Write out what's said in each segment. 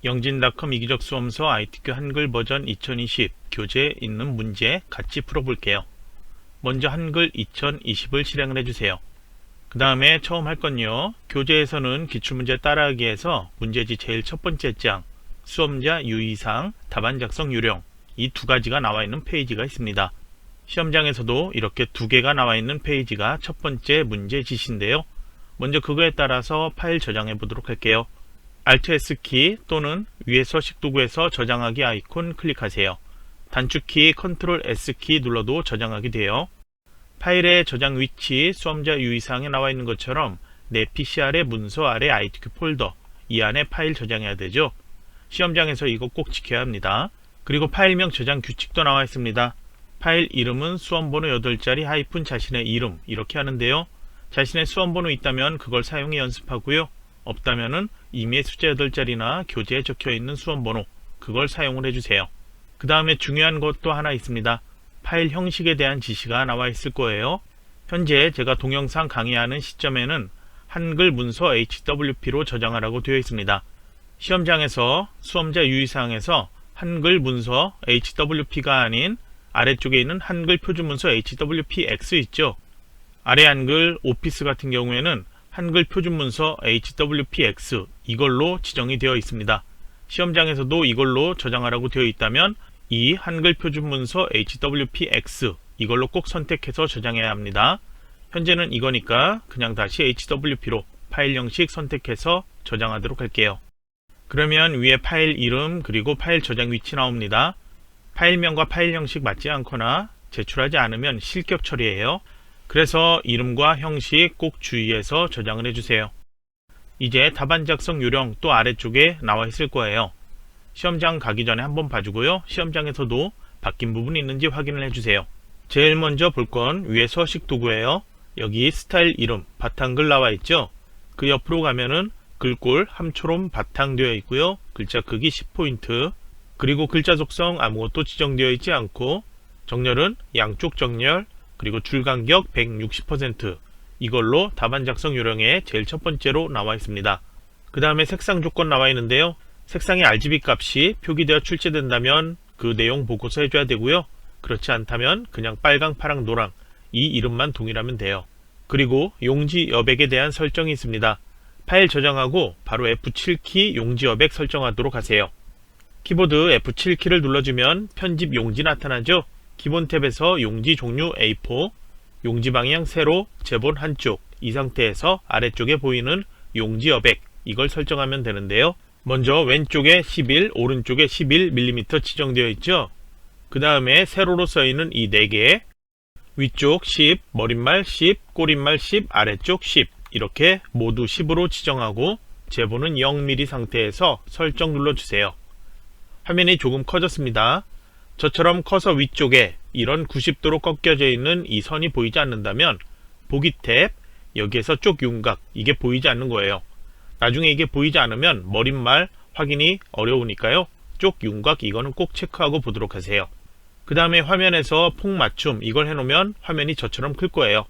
영진닷컴 이기적 수험서 ITQ 한글 버전 2020 교재에 있는 문제 같이 풀어볼게요. 먼저 한글 2020을 실행을 해주세요. 그 다음에 처음 할 건요. 교재에서는 기출문제 따라하기에서 문제지 제일 첫 번째 장 수험자 유의사항 답안 작성 요령 이 두 가지가 나와 있는 페이지가 있습니다. 시험장에서도 이렇게 두 개가 나와 있는 페이지가 첫 번째 문제지시인데요. 먼저 그거에 따라서 파일 저장해 보도록 할게요. Alt S키 또는 위에 서식 도구에서 저장하기 아이콘 클릭하세요. 단축키 Ctrl S키 눌러도 저장하게 돼요. 파일의 저장 위치 수험자 유의사항에 나와 있는 것처럼 내 PC 아래 문서 아래 ITQ 폴더 이 안에 파일 저장해야 되죠. 시험장에서 이거 꼭 지켜야 합니다. 그리고 파일명 저장 규칙도 나와 있습니다. 파일 이름은 수험번호 8자리 하이픈 자신의 이름 이렇게 하는데요. 자신의 수험번호 있다면 그걸 사용해 연습하고요. 없다면은 이미의 숫자 8자리나 교재에 적혀있는 수험번호 그걸 사용을 해주세요. 그 다음에 중요한 것도 하나 있습니다. 파일 형식에 대한 지시가 나와 있을 거예요. 현재 제가 동영상 강의하는 시점에는 한글 문서 HWP로 저장하라고 되어 있습니다. 시험장에서 수험자 유의사항에서 한글 문서 HWP가 아닌 아래쪽에 있는 한글 표준문서 HWPX 있죠. 아래 한글 오피스 같은 경우에는 한글 표준문서 HWPX 이걸로 지정이 되어 있습니다. 시험장에서도 이걸로 저장하라고 되어 있다면 이 한글 표준문서 HWPX 이걸로 꼭 선택해서 저장해야 합니다. 현재는 이거니까 그냥 다시 HWP로 파일 형식 선택해서 저장하도록 할게요. 그러면 위에 파일 이름 그리고 파일 저장 위치 나옵니다. 파일명과 파일 형식 맞지 않거나 제출하지 않으면 실격 처리예요. 그래서 이름과 형식 꼭 주의해서 저장을 해주세요. 이제 답안 작성 요령 또 아래쪽에 나와 있을 거예요. 시험장 가기 전에 한번 봐주고요. 시험장에서도 바뀐 부분이 있는지 확인을 해주세요. 제일 먼저 볼 건 위에 서식 도구예요. 여기 스타일 이름 바탕글 나와 있죠. 그 옆으로 가면은 글꼴 함초롬 바탕되어 있고요. 글자 크기 10포인트 그리고 글자 속성 아무것도 지정되어 있지 않고 정렬은 양쪽 정렬 그리고 줄 간격 160% 이걸로 답안 작성 요령에 제일 첫 번째로 나와 있습니다. 그 다음에 색상 조건 나와 있는데요. 색상의 RGB 값이 표기되어 출제된다면 그 내용 보고서 해줘야 되고요. 그렇지 않다면 그냥 빨강, 파랑, 노랑 이 이름만 동일하면 돼요. 그리고 용지 여백에 대한 설정이 있습니다. 파일 저장하고 바로 F7키 용지 여백 설정하도록 하세요. 키보드 F7키를 눌러주면 편집 용지 나타나죠. 기본 탭에서 용지 종류 A4, 용지 방향 세로, 제본 한쪽 이 상태에서 아래쪽에 보이는 용지 여백 이걸 설정하면 되는데요. 먼저 왼쪽에 11, 오른쪽에 11mm 지정되어 있죠. 그 다음에 세로로 써있는 이 4개 위쪽 10, 머릿말 10, 꼬릿말 10, 아래쪽 10 이렇게 모두 10으로 지정하고 제본은 0mm 상태에서 설정 눌러주세요. 화면이 조금 커졌습니다. 저처럼 커서 위쪽에 이런 90도로 꺾여져 있는 이 선이 보이지 않는다면 보기 탭 여기에서 쪽 윤곽 이게 보이지 않는 거예요. 나중에 이게 보이지 않으면 머릿말 확인이 어려우니까요. 쪽 윤곽 이거는 꼭 체크하고 보도록 하세요. 그 다음에 화면에서 폭 맞춤 이걸 해놓으면 화면이 저처럼 클 거예요.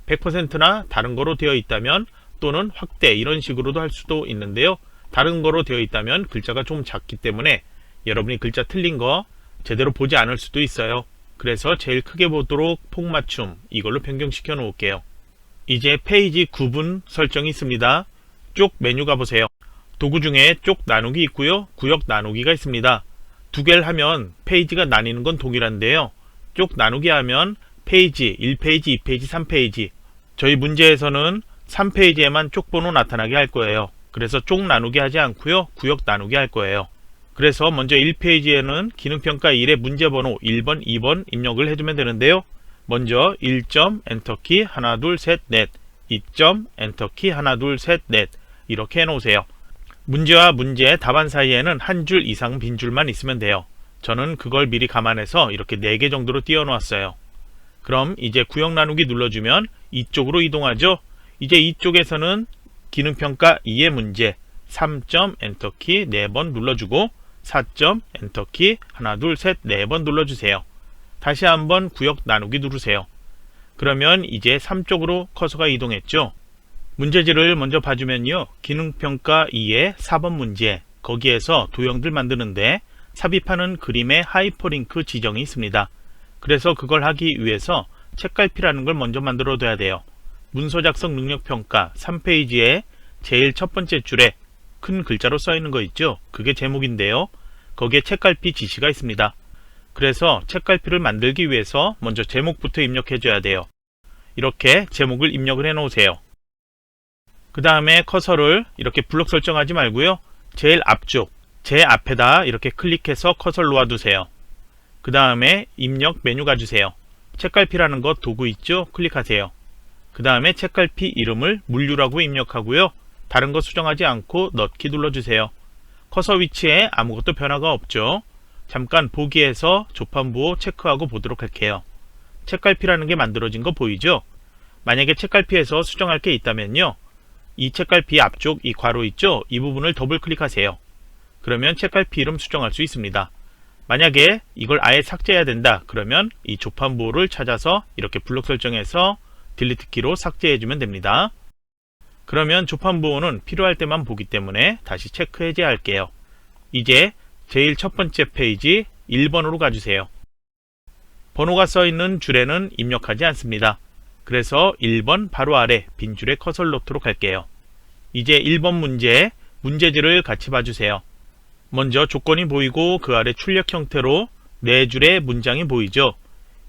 100%나 다른 거로 되어 있다면 또는 확대 이런 식으로도 할 수도 있는데요. 다른 거로 되어 있다면 글자가 좀 작기 때문에 여러분이 글자 틀린 거 제대로 보지 않을 수도 있어요. 그래서 제일 크게 보도록 폭 맞춤 이걸로 변경시켜 놓을게요. 이제 페이지 구분 설정이 있습니다. 쪽 메뉴 가보세요. 도구 중에 쪽 나누기 있고요. 구역 나누기가 있습니다. 두 개를 하면 페이지가 나뉘는 건 동일한데요. 쪽 나누기 하면 페이지 1페이지, 2페이지, 3페이지 저희 문제에서는 3페이지에만 쪽 번호 나타나게 할 거예요. 그래서 쪽 나누기 하지 않고요. 구역 나누기 할 거예요. 그래서 먼저 1페이지에는 기능평가 1의 문제번호 1번, 2번 입력을 해주면 되는데요. 먼저 1점 엔터키 하나 둘 셋 넷 2점 엔터키 하나 둘 셋 넷 이렇게 해놓으세요. 문제와 문제 답안 사이에는 한 줄 이상 빈 줄만 있으면 돼요. 저는 그걸 미리 감안해서 이렇게 4개 정도로 띄워 놓았어요. 그럼 이제 구역 나누기 눌러주면 이쪽으로 이동하죠. 이제 이쪽에서는 기능평가 2의 문제 3점 엔터키 4번 눌러주고 4점 엔터키 하나 둘 셋 4번 눌러주세요. 다시 한번 구역 나누기 누르세요. 그러면 이제 3쪽으로 커서가 이동했죠. 문제지를 먼저 봐주면요. 기능평가 2의 4번 문제 거기에서 도형들 만드는데 삽입하는 그림의 하이퍼링크 지정이 있습니다. 그래서 그걸 하기 위해서 책갈피라는 걸 먼저 만들어 둬야 돼요. 문서 작성 능력 평가 3페이지에 제일 첫 번째 줄에 큰 글자로 써 있는 거 있죠? 그게 제목인데요. 거기에 책갈피 지시가 있습니다. 그래서 책갈피를 만들기 위해서 먼저 제목부터 입력해 줘야 돼요. 이렇게 제목을 입력을 해 놓으세요. 그 다음에 커서를 이렇게 블록 설정하지 말고요. 제일 앞쪽, 제 앞에다 이렇게 클릭해서 커서를 놓아두세요. 그 다음에 입력 메뉴 가주세요. 책갈피라는 거 도구 있죠? 클릭하세요. 그 다음에 책갈피 이름을 물류라고 입력하고요. 다른 거 수정하지 않고 넣기 눌러주세요. 커서 위치에 아무것도 변화가 없죠? 잠깐 보기에서 조판부호 체크하고 보도록 할게요. 책갈피라는 게 만들어진 거 보이죠? 만약에 책갈피에서 수정할 게 있다면요. 이 책갈피 앞쪽 이 괄호 있죠? 이 부분을 더블 클릭하세요. 그러면 책갈피 이름 수정할 수 있습니다. 만약에 이걸 아예 삭제해야 된다 그러면 이 조판부호를 찾아서 이렇게 블록 설정해서 딜리트 키로 삭제해주면 됩니다. 그러면 조판부호는 필요할 때만 보기 때문에 다시 체크 해제할게요. 이제 제일 첫 번째 페이지 1번으로 가주세요. 번호가 써있는 줄에는 입력하지 않습니다. 그래서 1번 바로 아래 빈 줄에 커서를 놓도록 할게요. 이제 1번 문제지를 같이 봐주세요. 먼저 조건이 보이고 그 아래 출력 형태로 4줄의 문장이 보이죠.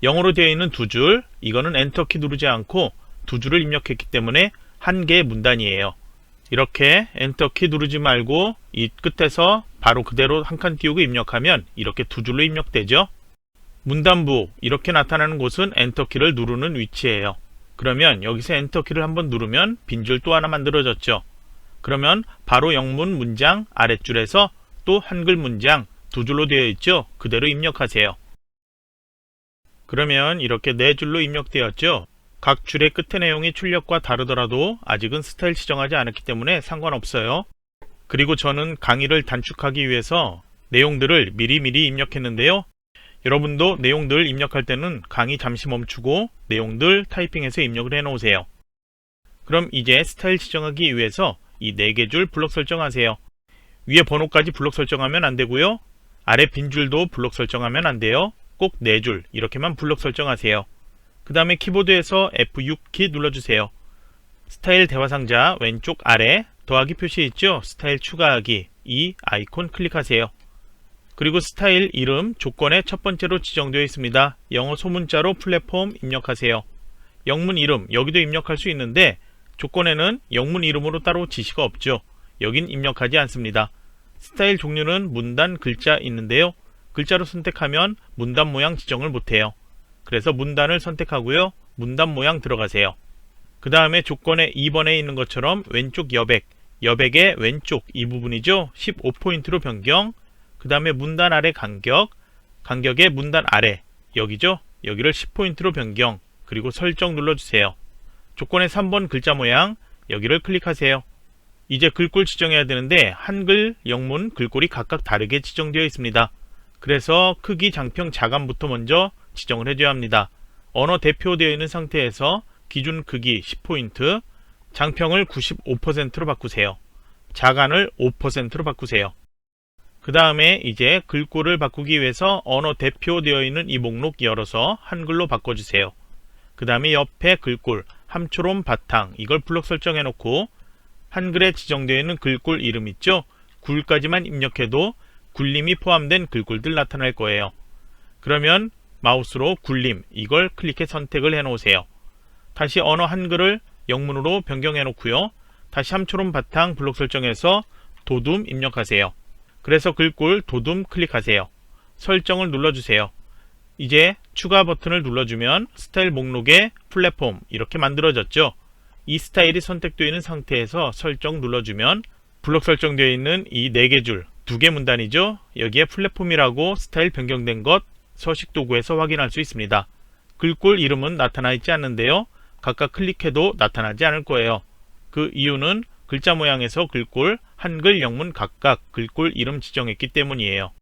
영어로 되어 있는 2줄, 이거는 엔터키 누르지 않고 2줄을 입력했기 때문에 한 개의 문단이에요. 이렇게 엔터키 누르지 말고 이 끝에서 바로 그대로 한 칸 띄우고 입력하면 이렇게 2줄로 입력되죠. 문단부 이렇게 나타나는 곳은 엔터키를 누르는 위치예요. 그러면 여기서 엔터키를 한번 누르면 빈줄 또 하나 만들어졌죠. 그러면 바로 영문 문장 아랫줄에서 또 한글 문장 2줄로 되어 있죠. 그대로 입력하세요. 그러면 이렇게 4줄로 입력되었죠. 각 줄의 끝의 내용이 출력과 다르더라도 아직은 스타일 지정하지 않았기 때문에 상관없어요. 그리고 저는 강의를 단축하기 위해서 내용들을 미리 입력했는데요. 여러분도 내용들 입력할 때는 강의 잠시 멈추고 내용들 타이핑해서 입력을 해 놓으세요. 그럼 이제 스타일 지정하기 위해서 이 4개 줄 블록 설정하세요. 위에 번호까지 블록 설정하면 안 되고요. 아래 빈 줄도 블록 설정하면 안 돼요. 꼭 4줄 이렇게만 블록 설정하세요. 그 다음에 키보드에서 F6키 눌러주세요. 스타일 대화상자 왼쪽 아래 더하기 표시 있죠? 스타일 추가하기 이 아이콘 클릭하세요. 그리고 스타일 이름 조건의 첫 번째로 지정되어 있습니다. 영어 소문자로 플랫폼 입력하세요. 영문 이름 여기도 입력할 수 있는데 조건에는 영문 이름으로 따로 지시가 없죠. 여긴 입력하지 않습니다. 스타일 종류는 문단 글자 있는데요. 글자로 선택하면 문단 모양 지정을 못해요. 그래서 문단을 선택하고요. 문단 모양 들어가세요. 그 다음에 조건의 2번에 있는 것처럼 왼쪽 여백의 왼쪽 이 부분이죠. 15포인트로 변경. 그 다음에 문단 아래 간격의 문단 아래 여기죠. 여기를 10포인트로 변경. 그리고 설정 눌러주세요. 조건의 3번 글자 모양 여기를 클릭하세요. 이제 글꼴 지정해야 되는데 한글, 영문, 글꼴이 각각 다르게 지정되어 있습니다. 그래서 크기, 장평, 자감부터 먼저 지정을 해줘야 합니다. 언어 대표되어 있는 상태에서 기준 크기 10포인트, 장평을 95%로 바꾸세요. 자간을 5%로 바꾸세요. 그 다음에 이제 글꼴을 바꾸기 위해서 언어 대표되어 있는 이 목록 열어서 한글로 바꿔주세요. 그 다음에 옆에 글꼴 함초롬 바탕 이걸 블록 설정해 놓고 한글에 지정되어 있는 글꼴 이름 있죠? 굴까지만 입력해도 굴림이 포함된 글꼴들 나타날 거예요. 그러면 마우스로 굴림 이걸 클릭해 선택을 해 놓으세요. 다시 언어 한글을 영문으로 변경해 놓고요. 다시 함초롬 바탕 블록 설정해서 도둠 입력하세요. 그래서 글꼴 도둠 클릭하세요. 설정을 눌러주세요. 이제 추가 버튼을 눌러주면 스타일 목록에 플랫폼 이렇게 만들어졌죠. 이 스타일이 선택되어 있는 상태에서 설정 눌러주면 블록 설정되어 있는 이 4개 줄 2개 문단이죠. 여기에 플랫폼이라고 스타일 변경된 것 서식 도구에서 확인할 수 있습니다. 글꼴 이름은 나타나 있지 않는데요. 각각 클릭해도 나타나지 않을 거예요. 그 이유는 글자 모양에서 글꼴, 한글, 영문 각각 글꼴 이름 지정했기 때문이에요.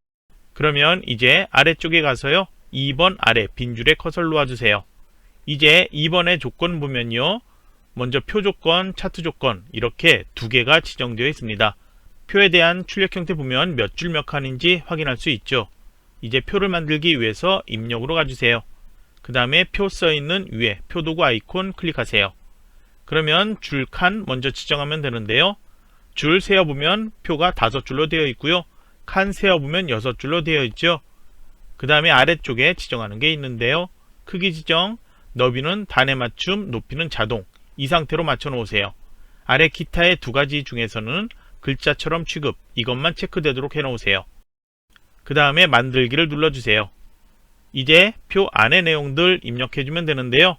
그러면 이제 아래쪽에 가서요. 2번 아래 빈줄에 커서를 놓아주세요. 이제 2번의 조건 보면요. 먼저 표 조건, 차트 조건 이렇게 2개가 지정되어 있습니다. 표에 대한 출력 형태 보면 몇 줄 몇 칸인지 확인할 수 있죠. 이제 표를 만들기 위해서 입력으로 가주세요. 그 다음에 표 써있는 위에 표도구 아이콘 클릭하세요. 그러면 줄 칸 먼저 지정하면 되는데요. 줄 세어보면 표가 5줄로 되어 있고요. 칸 세어보면 6줄로 되어 있죠. 그 다음에 아래쪽에 지정하는 게 있는데요. 크기 지정, 너비는 단에 맞춤, 높이는 자동, 이 상태로 맞춰 놓으세요. 아래 기타의 2가지 중에서는 글자처럼 취급, 이것만 체크되도록 해 놓으세요. 그 다음에 만들기를 눌러주세요. 이제 표 안의 내용들 입력해주면 되는데요.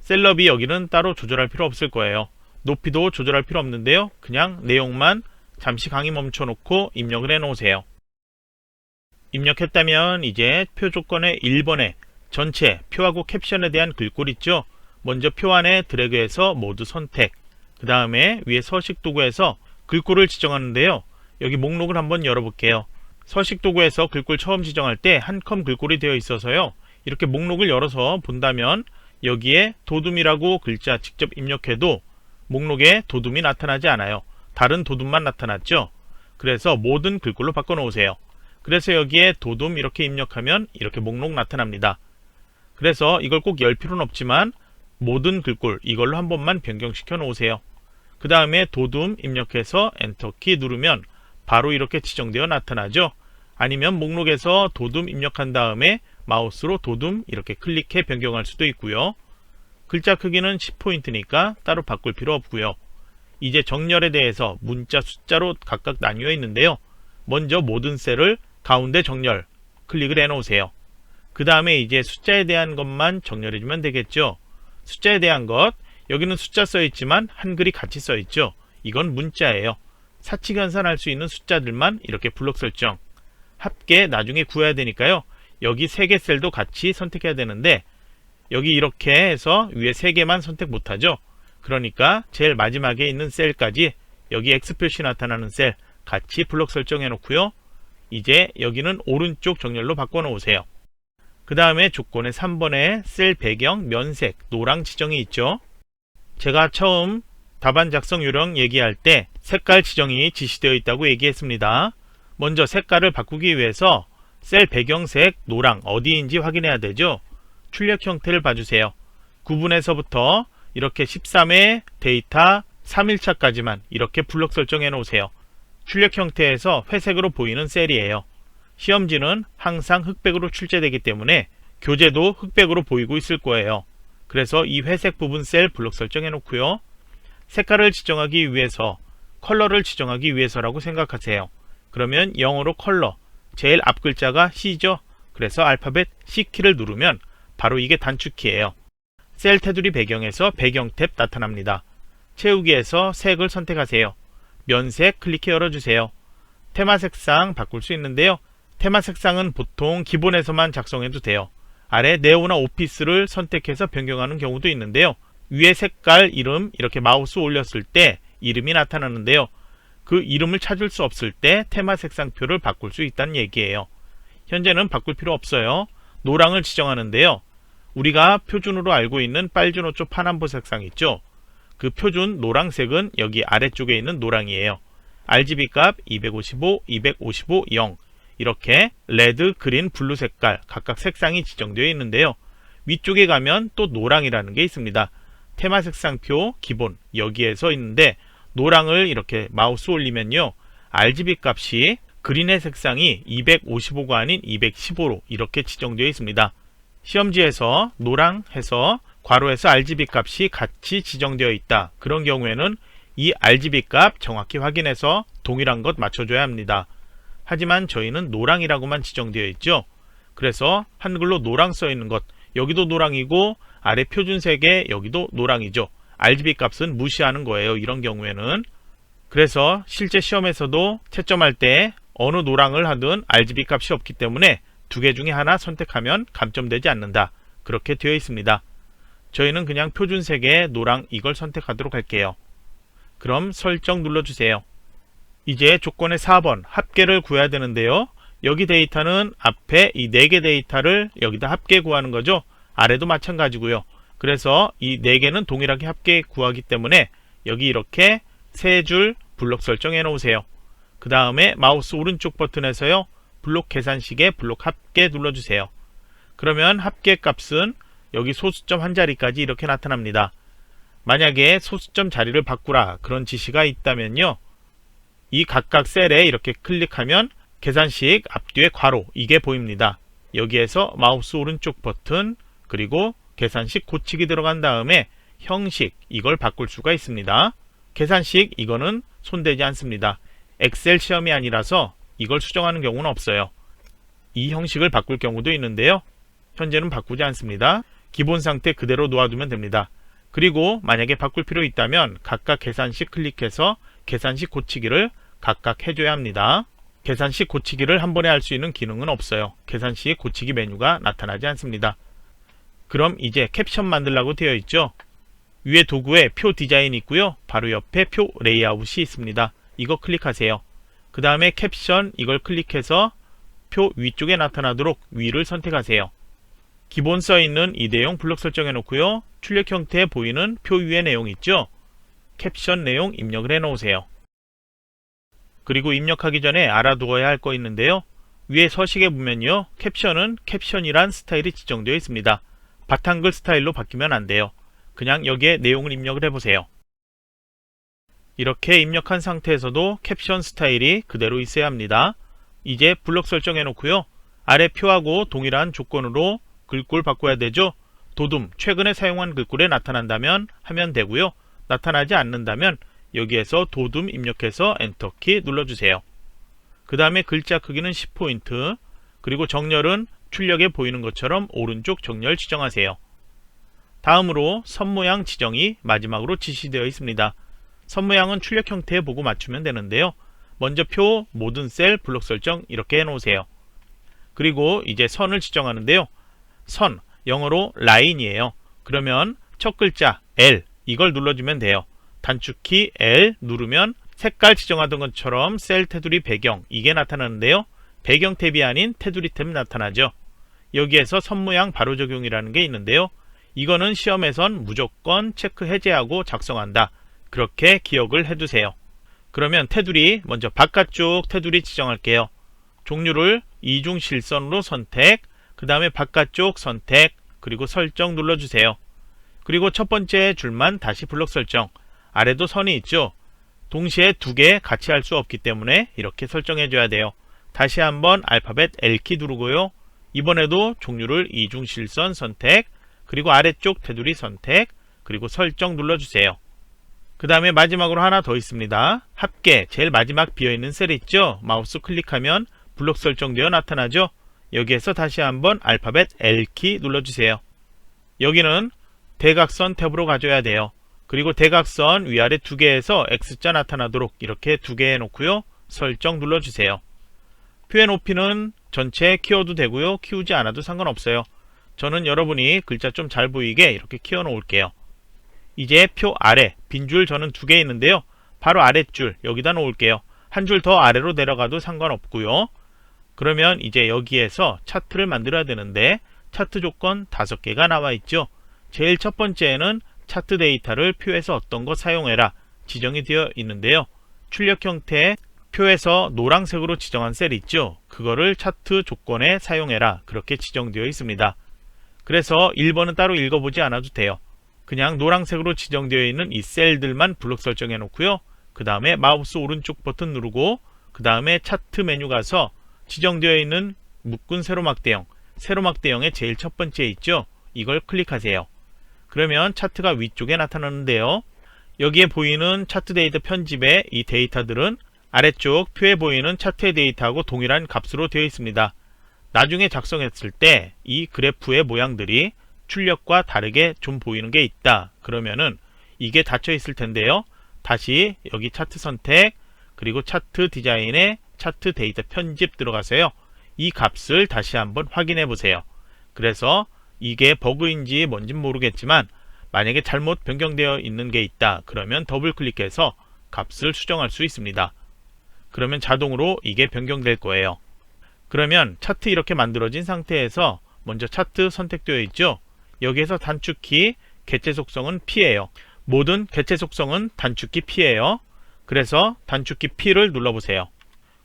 셀럽이 여기는 따로 조절할 필요 없을 거예요. 높이도 조절할 필요 없는데요. 그냥 내용만 잠시 강의 멈춰놓고 입력을 해 놓으세요. 입력했다면 이제 표 조건의 1번에 전체 표하고 캡션에 대한 글꼴 있죠. 먼저 표 안에 드래그해서 모두 선택, 그 다음에 위에 서식 도구에서 글꼴을 지정하는데요. 여기 목록을 한번 열어볼게요. 서식 도구에서 글꼴 처음 지정할 때 한 컴 글꼴이 되어 있어서요. 이렇게 목록을 열어서 본다면 여기에 도둠이라고 글자 직접 입력해도 목록에 도둠이 나타나지 않아요. 다른 도둠만 나타났죠. 그래서 모든 글꼴로 바꿔 놓으세요. 그래서 여기에 도둠 이렇게 입력하면 이렇게 목록 나타납니다. 그래서 이걸 꼭 열 필요는 없지만 모든 글꼴 이걸로 한 번만 변경시켜 놓으세요. 그 다음에 도둠 입력해서 엔터키 누르면 바로 이렇게 지정되어 나타나죠. 아니면 목록에서 도둠 입력한 다음에 마우스로 도둠 이렇게 클릭해 변경할 수도 있고요. 글자 크기는 10포인트니까 따로 바꿀 필요 없고요. 이제 정렬에 대해서 문자 숫자로 각각 나뉘어 있는데요. 먼저 모든 셀을 가운데 정렬 클릭을 해 놓으세요. 그 다음에 이제 숫자에 대한 것만 정렬해 주면 되겠죠. 숫자에 대한 것, 여기는 숫자 써 있지만 한글이 같이 써 있죠. 이건 문자예요. 사칙 연산할 수 있는 숫자들만 이렇게 블록 설정. 합계 나중에 구해야 되니까요. 여기 3개 셀도 같이 선택해야 되는데 여기 이렇게 해서 위에 3개만 선택 못하죠. 그러니까 제일 마지막에 있는 셀까지 여기 X 표시 나타나는 셀 같이 블록 설정해 놓고요. 이제 여기는 오른쪽 정렬로 바꿔 놓으세요. 그 다음에 조건의 3번에 셀 배경 면색 노랑 지정이 있죠. 제가 처음 답안 작성 요령 얘기할 때 색깔 지정이 지시되어 있다고 얘기했습니다. 먼저 색깔을 바꾸기 위해서 셀 배경색 노랑 어디인지 확인해야 되죠. 출력 형태를 봐주세요. 구분에서부터 이렇게 13회 데이터 3일차까지만 이렇게 블록 설정해 놓으세요. 출력 형태에서 회색으로 보이는 셀이에요. 시험지는 항상 흑백으로 출제되기 때문에 교재도 흑백으로 보이고 있을 거예요. 그래서 이 회색 부분 셀 블록 설정해 놓고요. 색깔을 지정하기 위해서 컬러를 지정하기 위해서라고 생각하세요. 그러면 영어로 컬러, 제일 앞 글자가 C죠. 그래서 알파벳 C키를 누르면 바로 이게 단축키예요. 셀 테두리 배경에서 배경 탭 나타납니다. 채우기에서 색을 선택하세요. 면색 클릭해 열어주세요. 테마 색상 바꿀 수 있는데요. 테마 색상은 보통 기본에서만 작성해도 돼요. 아래 네오나 오피스를 선택해서 변경하는 경우도 있는데요. 위에 색깔 이름 이렇게 마우스 올렸을 때 이름이 나타나는데요. 그 이름을 찾을 수 없을 때 테마 색상표를 바꿀 수 있다는 얘기예요. 현재는 바꿀 필요 없어요. 노랑을 지정하는데요. 우리가 표준으로 알고 있는 빨주노초 파남보 색상 있죠. 그 표준 노랑색은 여기 아래쪽에 있는 노랑이에요. RGB 값 255, 255, 0 이렇게 레드, 그린, 블루 색깔 각각 색상이 지정되어 있는데요. 위쪽에 가면 또 노랑이라는 게 있습니다. 테마 색상표 기본 여기에서 있는데 노랑을 이렇게 마우스 올리면요. RGB 값이 그린의 색상이 255가 아닌 215로 이렇게 지정되어 있습니다. 시험지에서 노랑 해서 괄호에서 RGB 값이 같이 지정되어 있다. 그런 경우에는 이 RGB 값 정확히 확인해서 동일한 것 맞춰줘야 합니다. 하지만 저희는 노랑이라고만 지정되어 있죠. 그래서 한글로 노랑 써 있는 것 여기도 노랑이고 아래 표준색에 여기도 노랑이죠. RGB 값은 무시하는 거예요. 이런 경우에는. 그래서 실제 시험에서도 채점할 때 어느 노랑을 하든 RGB 값이 없기 때문에 2개 중에 하나 선택하면 감점되지 않는다. 그렇게 되어 있습니다. 저희는 그냥 표준색의 노랑 이걸 선택하도록 할게요. 그럼 설정 눌러주세요. 이제 조건의 4번 합계를 구해야 되는데요. 여기 데이터는 앞에 이 4개 데이터를 여기다 합계 구하는 거죠. 아래도 마찬가지고요. 그래서 이 4개는 동일하게 합계 구하기 때문에 여기 이렇게 3줄 블록 설정해 놓으세요. 그 다음에 마우스 오른쪽 버튼에서요, 블록 계산식의 블록 합계 눌러주세요. 그러면 합계 값은 여기 소수점 한 자리까지 이렇게 나타납니다. 만약에 소수점 자리를 바꾸라 그런 지시가 있다면요, 이 각각 셀에 이렇게 클릭하면 계산식 앞뒤에 괄호 이게 보입니다. 여기에서 마우스 오른쪽 버튼 그리고 계산식 고치기 들어간 다음에 형식 이걸 바꿀 수가 있습니다. 계산식 이거는 손대지 않습니다. 엑셀 시험이 아니라서 이걸 수정하는 경우는 없어요. 이 형식을 바꿀 경우도 있는데요, 현재는 바꾸지 않습니다. 기본 상태 그대로 놓아두면 됩니다. 그리고 만약에 바꿀 필요 있다면 각각 계산식 클릭해서 계산식 고치기를 각각 해줘야 합니다. 계산식 고치기를 한 번에 할 수 있는 기능은 없어요. 계산식 고치기 메뉴가 나타나지 않습니다. 그럼 이제 캡션 만들라고 되어 있죠. 위에 도구에 표 디자인 있고요, 바로 옆에 표 레이아웃이 있습니다. 이거 클릭하세요. 그 다음에 캡션 이걸 클릭해서 표 위쪽에 나타나도록 위를 선택하세요. 기본 써있는 이 내용 블록 설정해 놓고요, 출력 형태에 보이는 표 위에 내용 있죠, 캡션 내용 입력을 해 놓으세요. 그리고 입력하기 전에 알아두어야 할 거 있는데요, 위에 서식에 보면요, 캡션은 캡션이란 스타일이 지정되어 있습니다. 바탕글 스타일로 바뀌면 안 돼요. 그냥 여기에 내용을 입력을 해보세요. 이렇게 입력한 상태에서도 캡션 스타일이 그대로 있어야 합니다. 이제 블록 설정해 놓고요, 아래 표하고 동일한 조건으로 글꼴 바꿔야 되죠. 도둠 최근에 사용한 글꼴에 나타난다면 하면 되고요, 나타나지 않는다면 여기에서 도둠 입력해서 엔터키 눌러주세요. 그 다음에 글자 크기는 10포인트, 그리고 정렬은 출력에 보이는 것처럼 오른쪽 정렬 지정하세요. 다음으로 선 모양 지정이 마지막으로 지시되어 있습니다. 선 모양은 출력 형태에 보고 맞추면 되는데요, 먼저 표 모든 셀 블록 설정 이렇게 해 놓으세요. 그리고 이제 선을 지정하는데요, 선 영어로 라인이에요. 그러면 첫 글자 L 이걸 눌러주면 돼요. 단축키 L 누르면 색깔 지정하던 것처럼 셀 테두리 배경 이게 나타나는데요, 배경 탭이 아닌 테두리 탭 나타나죠. 여기에서 선 모양 바로 적용이라는 게 있는데요, 이거는 시험에선 무조건 체크 해제하고 작성한다 그렇게 기억을 해두세요. 그러면 테두리 먼저 바깥쪽 테두리 지정할게요. 종류를 이중 실선으로 선택, 그 다음에 바깥쪽 선택, 그리고 설정 눌러주세요. 그리고 첫 번째 줄만 다시 블록 설정, 아래도 선이 있죠. 동시에 두 개 같이 할 수 없기 때문에 이렇게 설정해 줘야 돼요. 다시 한번 알파벳 L키 누르고요, 이번에도 종류를 이중 실선 선택, 그리고 아래쪽 테두리 선택, 그리고 설정 눌러주세요. 그 다음에 마지막으로 하나 더 있습니다. 합계 제일 마지막 비어있는 셀 있죠. 마우스 클릭하면 블록 설정되어 나타나죠. 여기에서 다시 한번 알파벳 L키 눌러주세요. 여기는 대각선 탭으로 가져야 돼요. 그리고 대각선 위아래 두 개에서 X자 나타나도록 이렇게 두 개 해놓고요, 설정 눌러주세요. 표의 높이는 전체 키워도 되고요, 키우지 않아도 상관없어요. 저는 여러분이 글자 좀 잘 보이게 이렇게 키워 놓을게요. 이제 표 아래 빈줄 저는 두 개 있는데요, 바로 아랫줄 여기다 놓을게요. 한 줄 더 아래로 내려가도 상관없고요. 그러면 이제 여기에서 차트를 만들어야 되는데 차트 조건 5개가 나와 있죠. 제일 첫 번째에는 차트 데이터를 표에서 어떤 거 사용해라 지정이 되어 있는데요, 출력 형태에 표에서 노란색으로 지정한 셀 있죠, 그거를 차트 조건에 사용해라 그렇게 지정되어 있습니다. 그래서 1번은 따로 읽어보지 않아도 돼요. 그냥 노란색으로 지정되어 있는 이 셀들만 블록 설정해 놓고요, 그 다음에 마우스 오른쪽 버튼 누르고 그 다음에 차트 메뉴 가서 지정되어 있는 묶은 세로막대형, 세로막대형의 제일 첫 번째 있죠, 이걸 클릭하세요. 그러면 차트가 위쪽에 나타나는데요, 여기에 보이는 차트 데이터 편집의 이 데이터들은 아래쪽 표에 보이는 차트의 데이터하고 동일한 값으로 되어 있습니다. 나중에 작성했을 때 이 그래프의 모양들이 출력과 다르게 좀 보이는 게 있다 그러면은 이게 닫혀 있을 텐데요, 다시 여기 차트 선택, 그리고 차트 디자인에 차트 데이터 편집 들어가서요, 이 값을 다시 한번 확인해 보세요. 그래서 이게 버그인지 뭔진 모르겠지만 만약에 잘못 변경되어 있는 게 있다 그러면 더블 클릭해서 값을 수정할 수 있습니다. 그러면 자동으로 이게 변경될 거예요. 그러면 차트 이렇게 만들어진 상태에서 먼저 차트 선택되어 있죠. 여기에서 단축키 개체 속성은 P예요. 모든 개체 속성은 단축키 P예요. 그래서 단축키 P를 눌러보세요.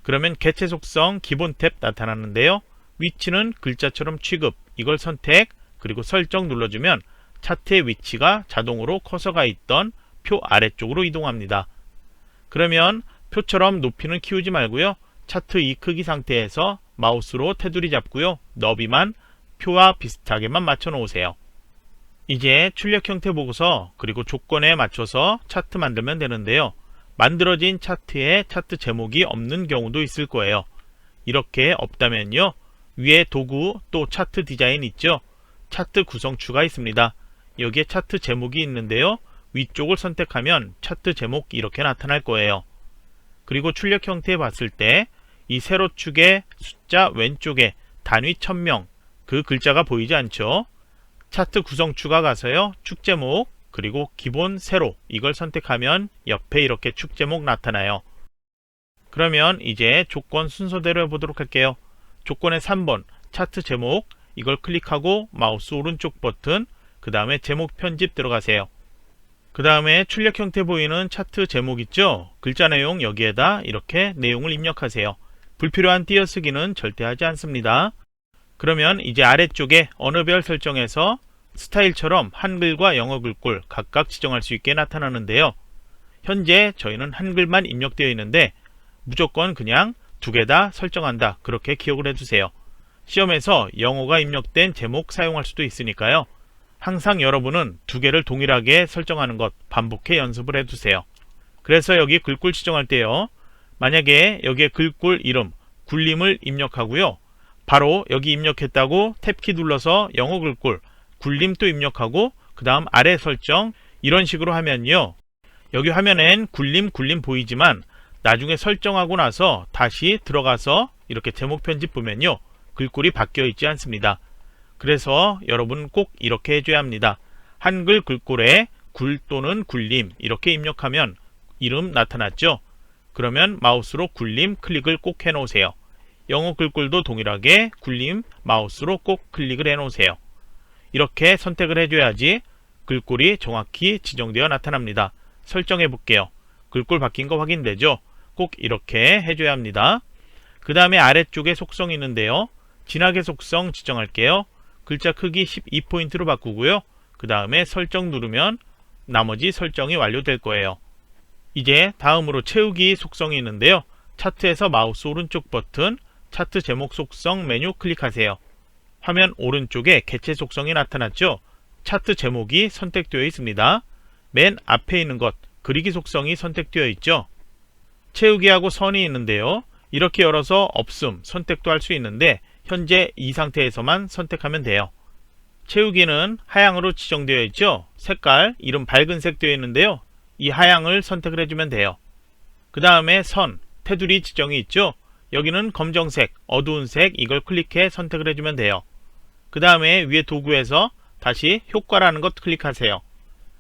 그러면 개체 속성 기본 탭 나타나는데요. 위치는 글자처럼 취급, 이걸 선택, 그리고 설정 눌러주면 차트의 위치가 자동으로 커서가 있던 표 아래쪽으로 이동합니다. 그러면 표처럼 높이는 키우지 말고요. 차트 이 크기 상태에서 마우스로 테두리 잡고요. 너비만 표와 비슷하게만 맞춰 놓으세요. 이제 출력 형태 보고서 그리고 조건에 맞춰서 차트 만들면 되는데요. 만들어진 차트에 차트 제목이 없는 경우도 있을 거예요. 이렇게 없다면요. 위에 도구 또 차트 디자인 있죠? 차트 구성추가 있습니다. 여기에 차트 제목이 있는데요. 위쪽을 선택하면 차트 제목 이렇게 나타날 거예요. 그리고 출력 형태 봤을 때 이 세로축의 숫자 왼쪽에 단위 1000명 그 글자가 보이지 않죠? 차트 구성추가 가서요. 축 제목 그리고 기본 세로 이걸 선택하면 옆에 이렇게 축 제목 나타나요. 그러면 이제 조건 순서대로 해보도록 할게요. 조건의 3번 차트 제목 이걸 클릭하고 마우스 오른쪽 버튼 그 다음에 제목 편집 들어가세요. 그 다음에 출력 형태 보이는 차트 제목 있죠? 글자 내용 여기에다 이렇게 내용을 입력하세요. 불필요한 띄어쓰기는 절대 하지 않습니다. 그러면 이제 아래쪽에 언어별 설정에서 스타일처럼 한글과 영어 글꼴 각각 지정할 수 있게 나타나는데요. 현재 저희는 한글만 입력되어 있는데 무조건 그냥 두 개 다 설정한다 그렇게 기억을 해주세요. 시험에서 영어가 입력된 제목 사용할 수도 있으니까요. 항상 여러분은 두 개를 동일하게 설정하는 것 반복해 연습을 해두세요. 그래서 여기 글꼴 지정할 때요. 만약에 여기에 글꼴 이름 굴림을 입력하고요. 바로 여기 입력했다고 탭키 눌러서 영어 글꼴 굴림 또 입력하고 그 다음 아래 설정 이런 식으로 하면요. 여기 화면엔 굴림 보이지만 나중에 설정하고 나서 다시 들어가서 이렇게 제목 편집 보면요. 글꼴이 바뀌어 있지 않습니다. 그래서 여러분 꼭 이렇게 해줘야 합니다. 한글 글꼴에 굴 또는 굴림 이렇게 입력하면 이름 나타났죠? 그러면 마우스로 굴림 클릭을 꼭 해놓으세요. 영어 글꼴도 동일하게 굴림 마우스로 꼭 클릭을 해놓으세요. 이렇게 선택을 해줘야지 글꼴이 정확히 지정되어 나타납니다. 설정해 볼게요. 글꼴 바뀐 거 확인되죠? 꼭 이렇게 해줘야 합니다. 그 다음에 아래쪽에 속성이 있는데요. 진하게 속성 지정할게요. 글자 크기 12포인트로 바꾸고요. 그 다음에 설정 누르면 나머지 설정이 완료될 거예요. 이제 다음으로 채우기 속성이 있는데요. 차트에서 마우스 오른쪽 버튼 차트 제목 속성 메뉴 클릭하세요. 화면 오른쪽에 개체 속성이 나타났죠? 차트 제목이 선택되어 있습니다. 맨 앞에 있는 것 그리기 속성이 선택되어 있죠? 채우기하고 선이 있는데요. 이렇게 열어서 없음 선택도 할 수 있는데 현재 이 상태에서만 선택하면 돼요. 채우기는 하향으로 지정되어 있죠? 색깔, 이름 밝은색 되어 있는데요. 이 하향을 선택을 해주면 돼요. 그 다음에 선, 테두리 지정이 있죠? 여기는 검정색, 어두운 색 이걸 클릭해 선택을 해주면 돼요. 그 다음에 위에 도구에서 다시 효과라는 것 클릭하세요.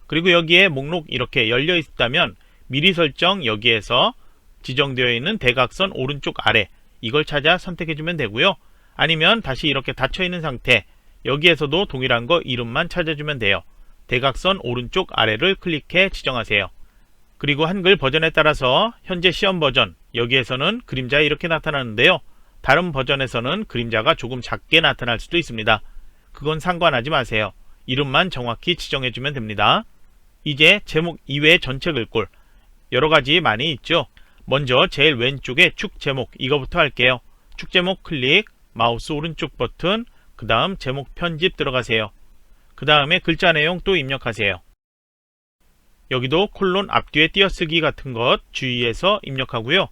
그리고 여기에 목록 이렇게 열려 있다면 미리 설정 여기에서 지정되어 있는 대각선 오른쪽 아래 이걸 찾아 선택해주면 되고요. 아니면 다시 이렇게 닫혀 있는 상태 여기에서도 동일한 거 이름만 찾아주면 돼요. 대각선 오른쪽 아래를 클릭해 지정하세요. 그리고 한글 버전에 따라서 현재 시험 버전 여기에서는 그림자 이렇게 나타나는데요. 다른 버전에서는 그림자가 조금 작게 나타날 수도 있습니다. 그건 상관하지 마세요. 이름만 정확히 지정해주면 됩니다. 이제 제목 이외의 전체 글꼴 여러가지 많이 있죠. 먼저 제일 왼쪽에 축 제목 이거부터 할게요. 축 제목 클릭 마우스 오른쪽 버튼 그 다음 제목 편집 들어가세요. 그 다음에 글자 내용 또 입력하세요. 여기도 콜론 앞뒤에 띄어쓰기 같은 것 주의해서 입력하고요.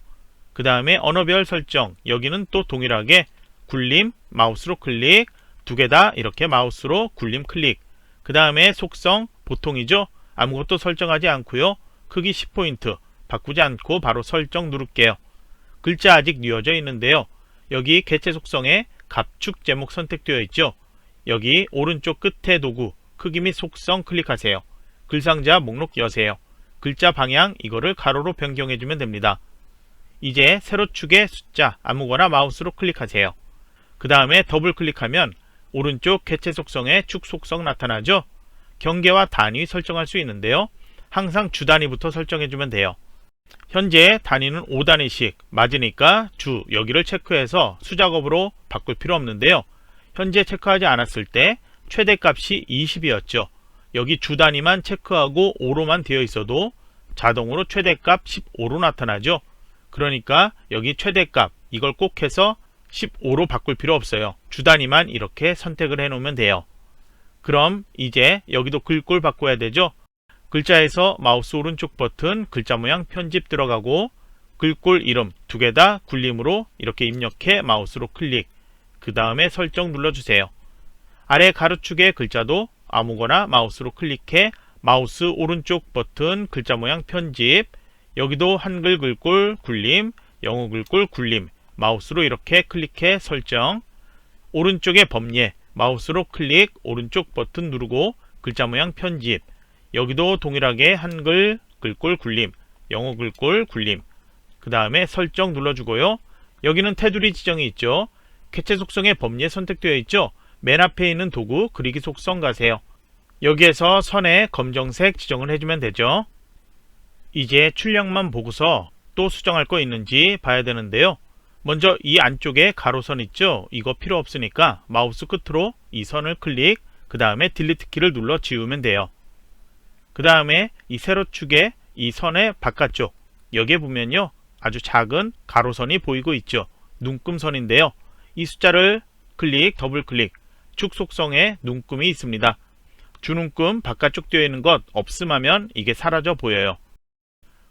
그 다음에 언어별 설정 여기는 또 동일하게 굴림 마우스로 클릭 두 개 다 이렇게 마우스로 굴림 클릭 그 다음에 속성 보통이죠. 아무것도 설정하지 않고요. 크기 10포인트 바꾸지 않고 바로 설정 누를게요. 글자 아직 뉘어져 있는데요. 여기 개체 속성에 갑축 제목 선택되어 있죠. 여기 오른쪽 끝에 도구 크기 및 속성 클릭하세요. 글상자 목록 여세요. 글자 방향 이거를 가로로 변경해주면 됩니다. 이제 세로축의 숫자 아무거나 마우스로 클릭하세요. 그 다음에 더블 클릭하면 오른쪽 개체 속성에 축 속성 나타나죠. 경계와 단위 설정할 수 있는데요. 항상 주 단위부터 설정해주면 돼요. 현재 단위는 5단위씩 맞으니까 주 여기를 체크해서 수작업으로 바꿀 필요 없는데요. 현재 체크하지 않았을 때 최대값이 20이었죠. 여기 주 단위만 체크하고 5로만 되어 있어도 자동으로 최대값 15로 나타나죠. 그러니까 여기 최대값 이걸 꼭 해서 15로 바꿀 필요 없어요. 주 단위만 이렇게 선택을 해 놓으면 돼요. 그럼 이제 여기도 글꼴 바꿔야 되죠. 글자에서 마우스 오른쪽 버튼 글자 모양 편집 들어가고 글꼴 이름 두 개 다 굴림으로 이렇게 입력해 마우스로 클릭, 그 다음에 설정 눌러주세요. 아래 가로축의 글자도 아무거나 마우스로 클릭해 마우스 오른쪽 버튼 글자 모양 편집, 여기도 한글 글꼴 굴림, 영어 글꼴 굴림, 마우스로 이렇게 클릭해 설정, 오른쪽의 범례 마우스로 클릭 오른쪽 버튼 누르고 글자 모양 편집, 여기도 동일하게 한글 글꼴 굴림, 영어 글꼴 굴림, 그 다음에 설정 눌러주고요. 여기는 테두리 지정이 있죠. 객체 속성의 범례 선택되어 있죠. 맨 앞에 있는 도구 그리기 속성 가세요. 여기에서 선에 검정색 지정을 해주면 되죠. 이제 출력만 보고서 또 수정할 거 있는지 봐야 되는데요. 먼저 이 안쪽에 가로선 있죠. 이거 필요 없으니까 마우스 끝으로 이 선을 클릭, 그 다음에 딜리트 키를 눌러 지우면 돼요. 그 다음에 이 세로축의 이 선의 바깥쪽 여기에 보면요 아주 작은 가로선이 보이고 있죠. 눈금선인데요. 이 숫자를 클릭, 더블 클릭, 축 속성에 눈금이 있습니다. 주눈금 바깥쪽 되어 있는 것 없음하면 이게 사라져 보여요.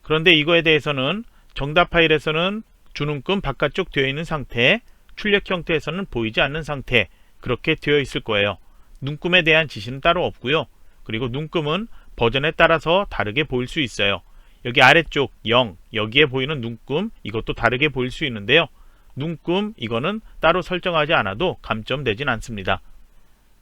그런데 이거에 대해서는 정답 파일에서는 주눈금 바깥쪽 되어 있는 상태, 출력 형태에서는 보이지 않는 상태, 그렇게 되어 있을 거예요. 눈금에 대한 지시는 따로 없고요. 그리고 눈금은 버전에 따라서 다르게 보일 수 있어요. 여기 아래쪽 0, 여기에 보이는 눈금, 이것도 다르게 보일 수 있는데요. 눈금 이거는 따로 설정하지 않아도 감점되진 않습니다.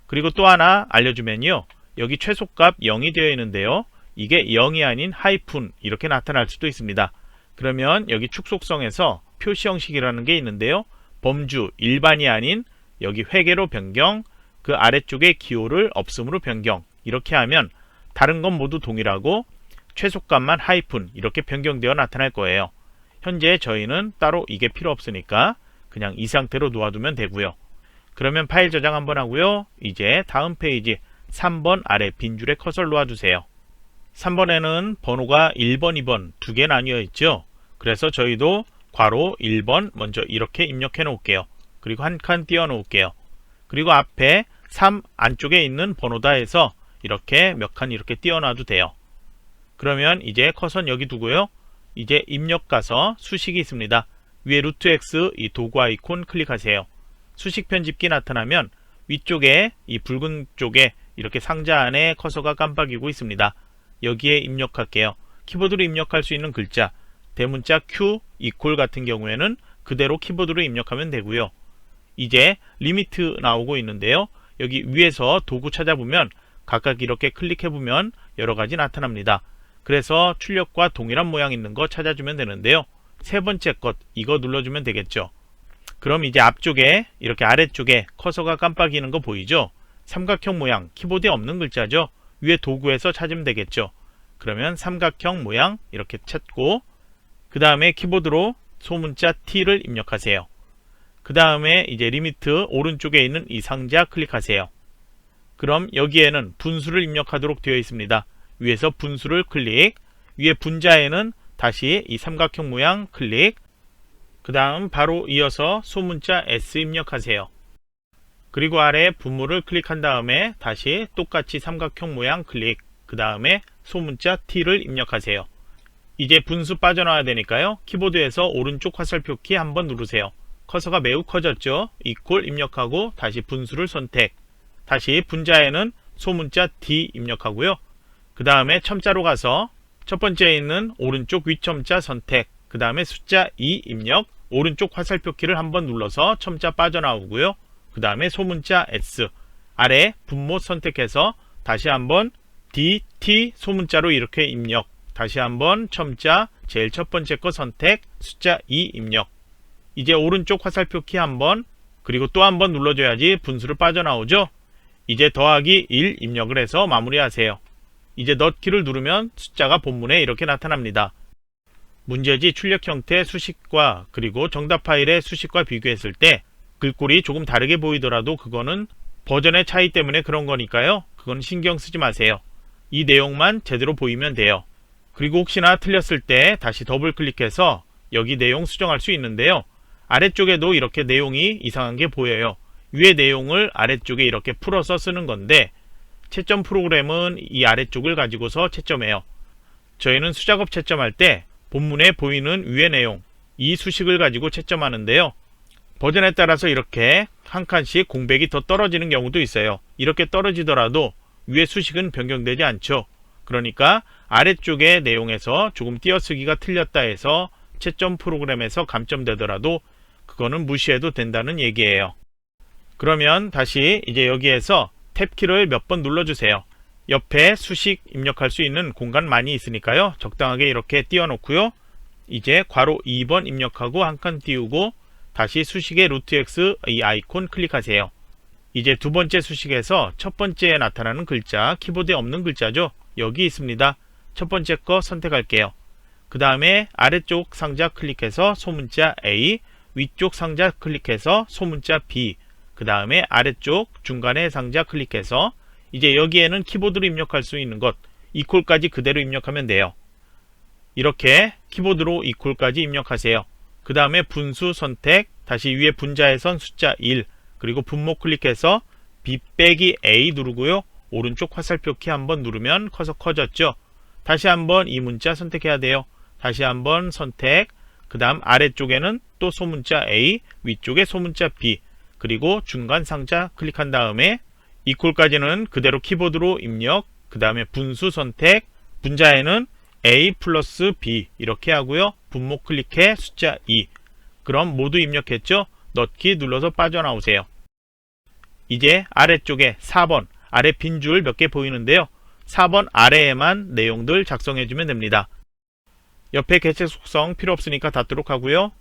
그리고 또 하나 알려주면요. 여기 최소값 0이 되어 있는데요. 이게 0이 아닌 하이픈 이렇게 나타날 수도 있습니다. 그러면 여기 축 속성에서 표시 형식이라는 게 있는데요. 범주 일반이 아닌 여기 회계로 변경, 그 아래쪽에 기호를 없음으로 변경, 이렇게 하면 다른 건 모두 동일하고 최소값만 하이픈 이렇게 변경되어 나타날 거예요. 현재 저희는 따로 이게 필요 없으니까 그냥 이 상태로 놓아두면 되고요. 그러면 파일 저장 한번 하고요. 이제 다음 페이지 3번 아래 빈 줄에 커서를 놓아주세요. 3번에는 번호가 1번, 2번 두 개 나뉘어 있죠. 그래서 저희도 괄호 1번 먼저 이렇게 입력해 놓을게요. 그리고 한 칸 띄워 놓을게요. 그리고 앞에 3 안쪽에 있는 번호다 해서 이렇게 몇 칸 이렇게 띄워 놔도 돼요. 그러면 이제 커서는 여기 두고요. 이제 입력 가서 수식이 있습니다. 위에 루트 X 이 도구 아이콘 클릭하세요. 수식 편집기 나타나면 위쪽에 이 붉은 쪽에 이렇게 상자 안에 커서가 깜빡이고 있습니다. 여기에 입력할게요. 키보드로 입력할 수 있는 글자 대문자 Q 이퀄 같은 경우에는 그대로 키보드로 입력하면 되고요. 이제 리미트 나오고 있는데요. 여기 위에서 도구 찾아보면 각각 이렇게 클릭해보면 여러가지 나타납니다. 그래서 출력과 동일한 모양 있는 거 찾아주면 되는데요. 세 번째 것 이거 눌러주면 되겠죠. 그럼 이제 앞쪽에 이렇게 아래쪽에 커서가 깜빡이는 거 보이죠? 삼각형 모양 키보드에 없는 글자죠. 위에 도구에서 찾으면 되겠죠. 그러면 삼각형 모양 이렇게 찾고 그 다음에 키보드로 소문자 T를 입력하세요. 그 다음에 이제 리미트 오른쪽에 있는 이 상자 클릭하세요. 그럼 여기에는 분수를 입력하도록 되어 있습니다. 위에서 분수를 클릭, 위에 분자에는 다시 이 삼각형 모양 클릭, 그 다음 바로 이어서 소문자 S 입력하세요. 그리고 아래 분모를 클릭한 다음에 다시 똑같이 삼각형 모양 클릭, 그 다음에 소문자 T를 입력하세요. 이제 분수 빠져나와야 되니까요. 키보드에서 오른쪽 화살표 키 한번 누르세요. 커서가 매우 커졌죠? 이퀄 입력하고 다시 분수를 선택, 다시 분자에는 소문자 D 입력하고요. 그 다음에 첨자로 가서 첫 번째에 있는 오른쪽 위첨자 선택, 그 다음에 숫자 2 입력, 오른쪽 화살표 키를 한번 눌러서 첨자 빠져나오고요. 그 다음에 소문자 S, 아래 분모 선택해서 다시 한번 D, T 소문자로 이렇게 입력, 다시 한번 첨자 제일 첫 번째 거 선택, 숫자 2 입력. 이제 오른쪽 화살표 키 한번, 그리고 또 한번 눌러줘야지 분수를 빠져나오죠. 이제 더하기 1 입력을 해서 마무리하세요. 이제 넣기를 누르면 숫자가 본문에 이렇게 나타납니다. 문제지 출력 형태 수식과 그리고 정답 파일의 수식과 비교했을 때 글꼴이 조금 다르게 보이더라도 그거는 버전의 차이 때문에 그런 거니까요. 그건 신경 쓰지 마세요. 이 내용만 제대로 보이면 돼요. 그리고 혹시나 틀렸을 때 다시 더블 클릭해서 여기 내용 수정할 수 있는데요. 아래쪽에도 이렇게 내용이 이상한 게 보여요. 위의 내용을 아래쪽에 이렇게 풀어서 쓰는 건데 채점 프로그램은 이 아래쪽을 가지고서 채점해요. 저희는 수작업 채점할 때 본문에 보이는 위의 내용, 이 수식을 가지고 채점하는데요. 버전에 따라서 이렇게 한 칸씩 공백이 더 떨어지는 경우도 있어요. 이렇게 떨어지더라도 위의 수식은 변경되지 않죠. 그러니까 아래쪽의 내용에서 조금 띄어쓰기가 틀렸다 해서 채점 프로그램에서 감점되더라도 그거는 무시해도 된다는 얘기예요. 그러면 다시 이제 여기에서 탭키를 몇 번 눌러주세요. 옆에 수식 입력할 수 있는 공간 많이 있으니까요. 적당하게 이렇게 띄워놓고요. 이제 괄호 2번 입력하고 한 칸 띄우고 다시 수식의 루트 X 이 아이콘 클릭하세요. 이제 두 번째 수식에서 첫 번째에 나타나는 글자, 키보드에 없는 글자죠. 여기 있습니다. 첫 번째 거 선택할게요. 그 다음에 아래쪽 상자 클릭해서 소문자 A, 위쪽 상자 클릭해서 소문자 B, 그 다음에 아래쪽 중간에 상자 클릭해서 이제 여기에는 키보드로 입력할 수 있는 것 이퀄까지 그대로 입력하면 돼요. 이렇게 키보드로 이퀄까지 입력하세요. 그 다음에 분수 선택, 다시 위에 분자에선 숫자 1, 그리고 분모 클릭해서 B 빼기 A 누르고요. 오른쪽 화살표 키 한번 누르면 커서 커졌죠. 다시 한번 이 문자 선택해야 돼요. 다시 한번 선택, 그 다음 아래쪽에는 또 소문자 A, 위쪽에 소문자 B, 그리고 중간 상자 클릭한 다음에 이퀄까지는 그대로 키보드로 입력, 그 다음에 분수 선택, 분자에는 A 플러스 B 이렇게 하고요. 분모 클릭해 숫자 2. 그럼 모두 입력했죠? 넣기 눌러서 빠져나오세요. 이제 아래쪽에 4번 아래 빈 줄 몇 개 보이는데요. 4번 아래에만 내용들 작성해주면 됩니다. 옆에 개체 속성 필요 없으니까 닫도록 하고요.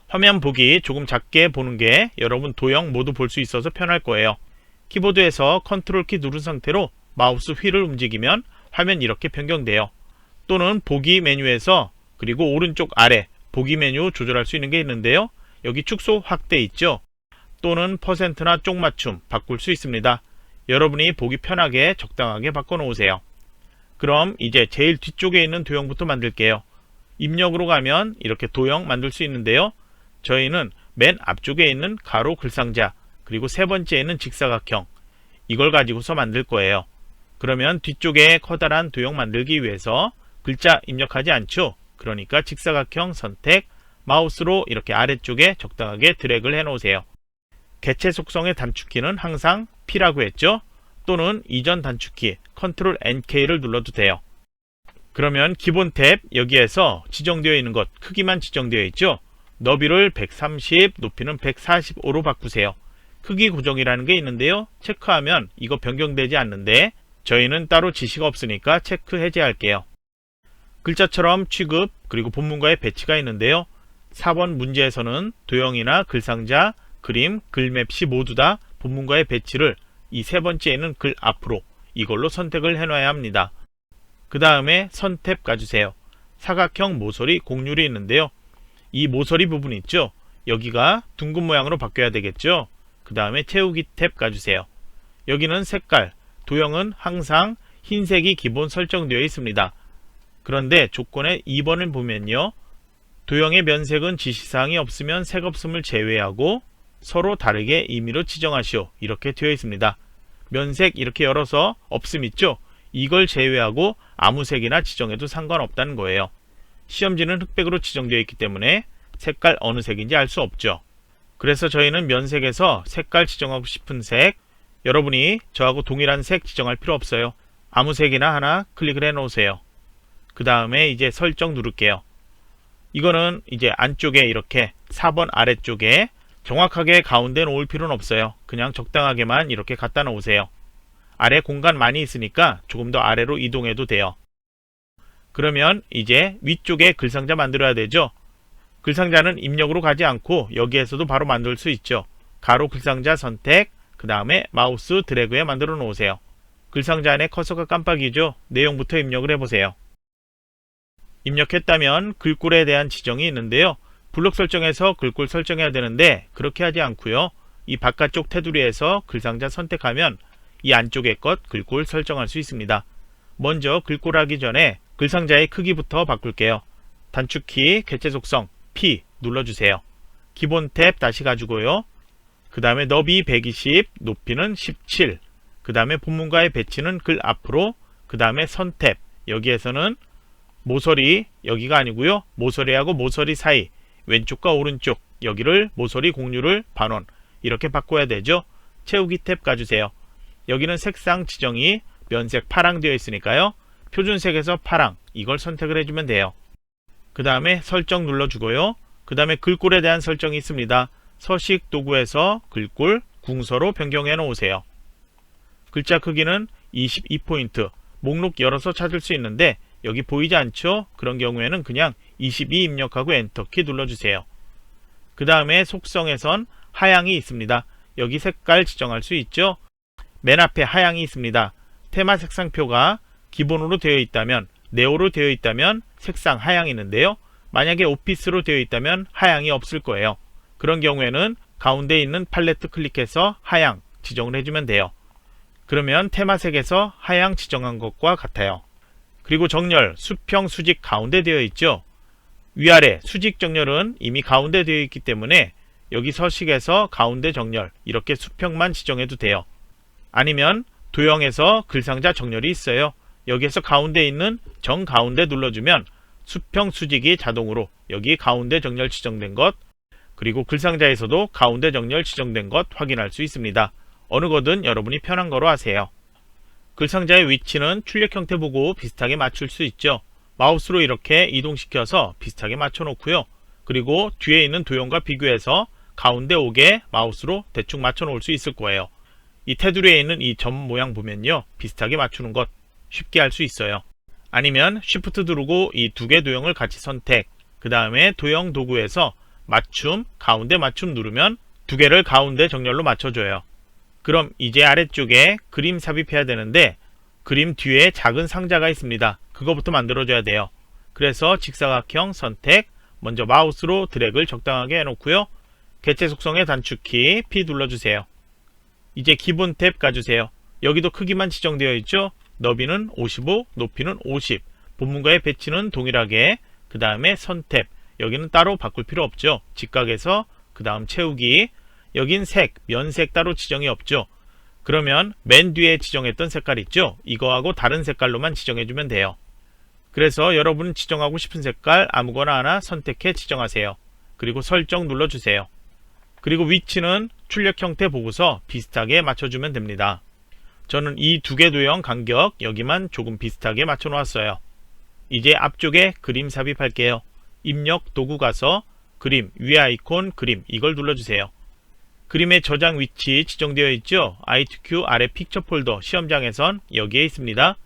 화면 보기 조금 작게 보는 게 여러분 도형 모두 볼 수 있어서 편할 거예요. 키보드에서 컨트롤 키 누른 상태로 마우스 휠을 움직이면 화면 이렇게 변경돼요. 또는 보기 메뉴에서 그리고 오른쪽 아래 보기 메뉴 조절할 수 있는 게 있는데요. 여기 축소 확대 있죠. 또는 퍼센트나 쪽 맞춤 바꿀 수 있습니다. 여러분이 보기 편하게 적당하게 바꿔 놓으세요. 그럼 이제 제일 뒤쪽에 있는 도형부터 만들게요. 입력으로 가면 이렇게 도형 만들 수 있는데요. 저희는 맨 앞쪽에 있는 가로 글상자 그리고 세 번째에 있는 직사각형 이걸 가지고서 만들 거예요. 그러면 뒤쪽에 커다란 도형 만들기 위해서 글자 입력하지 않죠. 그러니까 직사각형 선택, 마우스로 이렇게 아래쪽에 적당하게 드래그를 해 놓으세요. 개체 속성의 단축키는 항상 P라고 했죠. 또는 이전 단축키 Ctrl NK를 눌러도 돼요. 그러면 기본 탭 여기에서 지정되어 있는 것 크기만 지정되어 있죠. 너비를 130, 높이는 145로 바꾸세요. 크기 고정이라는 게 있는데요. 체크하면 이거 변경되지 않는데 저희는 따로 지시가 없으니까 체크 해제할게요. 글자처럼 취급 그리고 본문과의 배치가 있는데요. 4번 문제에서는 도형이나 글상자, 그림, 글맵시 모두 다 본문과의 배치를 이 세 번째에는 글 앞으로 이걸로 선택을 해놔야 합니다. 그 다음에 선 탭 가주세요. 사각형 모서리 곡률이 있는데요. 이 모서리 부분 있죠. 여기가 둥근 모양으로 바뀌어야 되겠죠. 그 다음에 채우기 탭 가주세요. 여기는 색깔, 도형은 항상 흰색이 기본 설정되어 있습니다. 그런데 조건의 2번을 보면요. 도형의 면색은 지시사항이 없으면 색 없음을 제외하고 서로 다르게 임의로 지정하시오. 이렇게 되어 있습니다. 면색 이렇게 열어서 없음 있죠? 이걸 제외하고 아무 색이나 지정해도 상관없다는 거예요. 시험지는 흑백으로 지정되어 있기 때문에 색깔 어느 색인지 알 수 없죠. 그래서 저희는 면색에서 색깔 지정하고 싶은 색, 여러분이 저하고 동일한 색 지정할 필요 없어요. 아무 색이나 하나 클릭을 해 놓으세요. 그 다음에 이제 설정 누를게요. 이거는 이제 안쪽에 이렇게 4번 아래쪽에 정확하게 가운데 놓을 필요는 없어요. 그냥 적당하게만 이렇게 갖다 놓으세요. 아래 공간 많이 있으니까 조금 더 아래로 이동해도 돼요. 그러면 이제 위쪽에 글상자 만들어야 되죠. 글상자는 입력으로 가지 않고 여기에서도 바로 만들 수 있죠. 가로 글상자 선택, 그 다음에 마우스 드래그에 만들어 놓으세요. 글상자 안에 커서가 깜빡이죠. 내용부터 입력을 해보세요. 입력했다면 글꼴에 대한 지정이 있는데요. 블록 설정에서 글꼴 설정해야 되는데 그렇게 하지 않고요. 이 바깥쪽 테두리에서 글상자 선택하면 이 안쪽의 것 글꼴 설정할 수 있습니다. 먼저 글꼴 하기 전에 글상자의 크기부터 바꿀게요. 단축키 객체 속성 P 눌러주세요. 기본 탭 다시 가지고요. 그 다음에 너비 120, 높이는 17. 그 다음에 본문과의 배치는 글 앞으로. 그 다음에 선탭. 여기에서는 모서리 여기가 아니고요. 모서리하고 모서리 사이 왼쪽과 오른쪽 여기를 모서리 공유를 반원 이렇게 바꿔야 되죠. 채우기 탭 가주세요. 여기는 색상 지정이 면색 파랑 되어 있으니까요. 표준색에서 파랑 이걸 선택을 해주면 돼요. 그 다음에 설정 눌러주고요. 그 다음에 글꼴에 대한 설정이 있습니다. 서식 도구에서 글꼴 궁서로 변경해 놓으세요. 글자 크기는 22포인트. 목록 열어서 찾을 수 있는데 여기 보이지 않죠? 그런 경우에는 그냥 22 입력하고 엔터키 눌러주세요. 그 다음에 속성에선 하향이 있습니다. 여기 색깔 지정할 수 있죠? 맨 앞에 하향이 있습니다. 테마 색상표가 기본으로 되어 있다면, 네오로 되어 있다면 색상 하향이 있는데요. 만약에 오피스로 되어 있다면 하향이 없을 거예요. 그런 경우에는 가운데 있는 팔레트 클릭해서 하향 지정을 해주면 돼요. 그러면 테마색에서 하향 지정한 것과 같아요. 그리고 정렬, 수평, 수직 가운데 되어 있죠. 위아래 수직 정렬은 이미 가운데 되어 있기 때문에 여기 서식에서 가운데 정렬 이렇게 수평만 지정해도 돼요. 아니면 도형에서 글상자 정렬이 있어요. 여기에서 가운데 있는 정가운데 눌러주면 수평 수직이 자동으로 여기 가운데 정렬 지정된 것, 그리고 글상자에서도 가운데 정렬 지정된 것 확인할 수 있습니다. 어느 거든 여러분이 편한 거로 하세요. 글상자의 위치는 출력 형태 보고 비슷하게 맞출 수 있죠. 마우스로 이렇게 이동시켜서 비슷하게 맞춰 놓고요. 그리고 뒤에 있는 도형과 비교해서 가운데 오게 마우스로 대충 맞춰 놓을 수 있을 거예요. 이 테두리에 있는 이 점 모양 보면요. 비슷하게 맞추는 것 쉽게 할 수 있어요. 아니면 Shift 누르고 이 두 개 도형을 같이 선택, 그 다음에 도형 도구에서 맞춤, 가운데 맞춤 누르면 두 개를 가운데 정렬로 맞춰줘요. 그럼 이제 아래쪽에 그림 삽입해야 되는데 그림 뒤에 작은 상자가 있습니다. 그거부터 만들어줘야 돼요. 그래서 직사각형 선택, 먼저 마우스로 드래그를 적당하게 해놓고요. 객체 속성의 단축키 P 눌러주세요. 이제 기본 탭 가주세요. 여기도 크기만 지정되어 있죠. 너비는 55, 높이는 50, 본문과의 배치는 동일하게, 그 다음에 선탭, 여기는 따로 바꿀 필요 없죠. 직각에서 그 다음 채우기, 여긴 색, 면색 따로 지정이 없죠. 그러면 맨 뒤에 지정했던 색깔 있죠. 이거하고 다른 색깔로만 지정해주면 돼요. 그래서 여러분 지정하고 싶은 색깔 아무거나 하나 선택해 지정하세요. 그리고 설정 눌러주세요. 그리고 위치는 출력 형태 보고서 비슷하게 맞춰주면 됩니다. 저는 이 두 개 도형 간격 여기만 조금 비슷하게 맞춰 놓았어요. 이제 앞쪽에 그림 삽입할게요. 입력 도구 가서 그림, 위에 아이콘 그림 이걸 눌러주세요. 그림의 저장 위치 지정되어 있죠. i2q 아래 픽처 폴더 시험장에선 여기에 있습니다.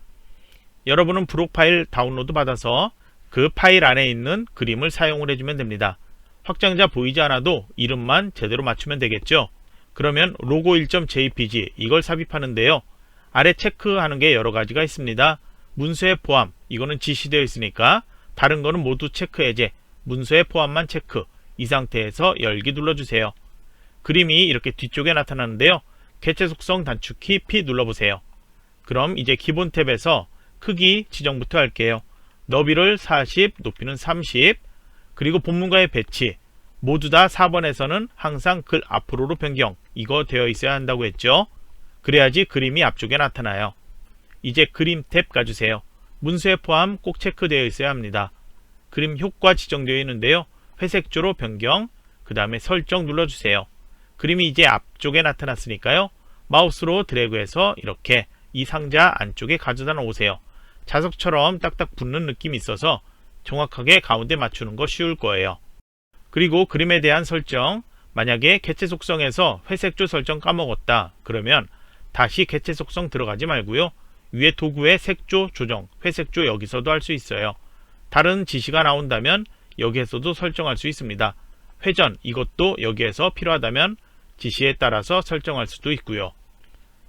여러분은 브록 파일 다운로드 받아서 그 파일 안에 있는 그림을 사용을 해주면 됩니다. 확장자 보이지 않아도 이름만 제대로 맞추면 되겠죠. 그러면 로고 1.jpg 이걸 삽입하는데요. 아래 체크하는 게 여러 가지가 있습니다. 문서의 포함 이거는 지시되어 있으니까 다른 거는 모두 체크 해제, 문서의 포함만 체크, 이 상태에서 열기 눌러주세요. 그림이 이렇게 뒤쪽에 나타나는데요. 객체 속성 단축키 P 눌러보세요. 그럼 이제 기본 탭에서 크기 지정부터 할게요. 너비를 40, 높이는 30, 그리고 본문과의 배치 모두 다 4번에서는 항상 글 앞으로로 변경 이거 되어 있어야 한다고 했죠. 그래야지 그림이 앞쪽에 나타나요. 이제 그림 탭 가주세요. 문서의 포함 꼭 체크되어 있어야 합니다. 그림 효과 지정되어 있는데요. 회색조로 변경, 그 다음에 설정 눌러주세요. 그림이 이제 앞쪽에 나타났으니까요. 마우스로 드래그해서 이렇게 이 상자 안쪽에 가져다 놓으세요. 자석처럼 딱딱 붙는 느낌이 있어서 정확하게 가운데 맞추는 거 쉬울 거예요. 그리고 그림에 대한 설정, 만약에 객체 속성에서 회색조 설정 까먹었다 그러면 다시 객체 속성 들어가지 말고요. 위에 도구의 색조 조정, 회색조 여기서도 할 수 있어요. 다른 지시가 나온다면 여기에서도 설정할 수 있습니다. 회전 이것도 여기에서 필요하다면 지시에 따라서 설정할 수도 있고요.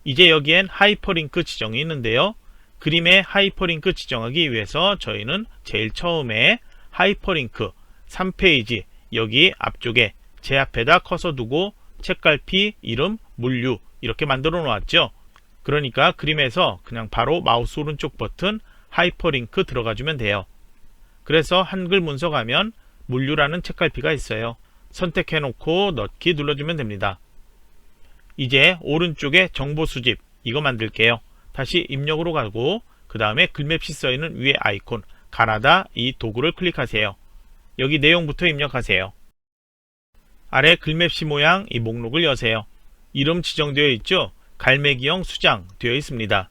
이제 여기엔 하이퍼링크 지정이 있는데요. 그림의 하이퍼링크 지정하기 위해서 저희는 제일 처음에 하이퍼링크 3페이지 여기 앞쪽에 제 앞에다 커서 두고 책갈피, 이름, 물류 이렇게 만들어 놓았죠. 그러니까 그림에서 그냥 바로 마우스 오른쪽 버튼 하이퍼링크 들어가 주면 돼요. 그래서 한글 문서 가면 물류라는 책갈피가 있어요. 선택해 놓고 넣기 눌러주면 됩니다. 이제 오른쪽에 정보 수집 이거 만들게요. 다시 입력으로 가고 그 다음에 글맵시 써있는 위에 아이콘 가나다 이 도구를 클릭하세요. 여기 내용부터 입력하세요. 아래 글맵시 모양 이 목록을 여세요. 이름 지정되어 있죠? 갈매기형 수장 되어 있습니다.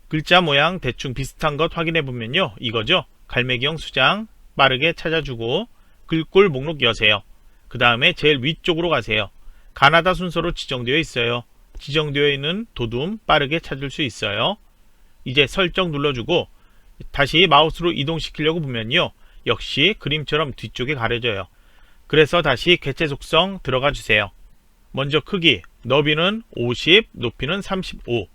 글자 모양 대충 비슷한 것 확인해 보면요. 이거죠? 갈매기형 수장 빠르게 찾아주고 글꼴 목록 여세요. 그 다음에 제일 위쪽으로 가세요. 가나다 순서로 지정되어 있어요. 지정되어 있는 도둠 빠르게 찾을 수 있어요. 이제 설정 눌러주고 다시 마우스로 이동시키려고 보면요. 역시 그림처럼 뒤쪽에 가려져요. 그래서 다시 개체 속성 들어가 주세요. 먼저 크기, 너비는 50, 높이는 35,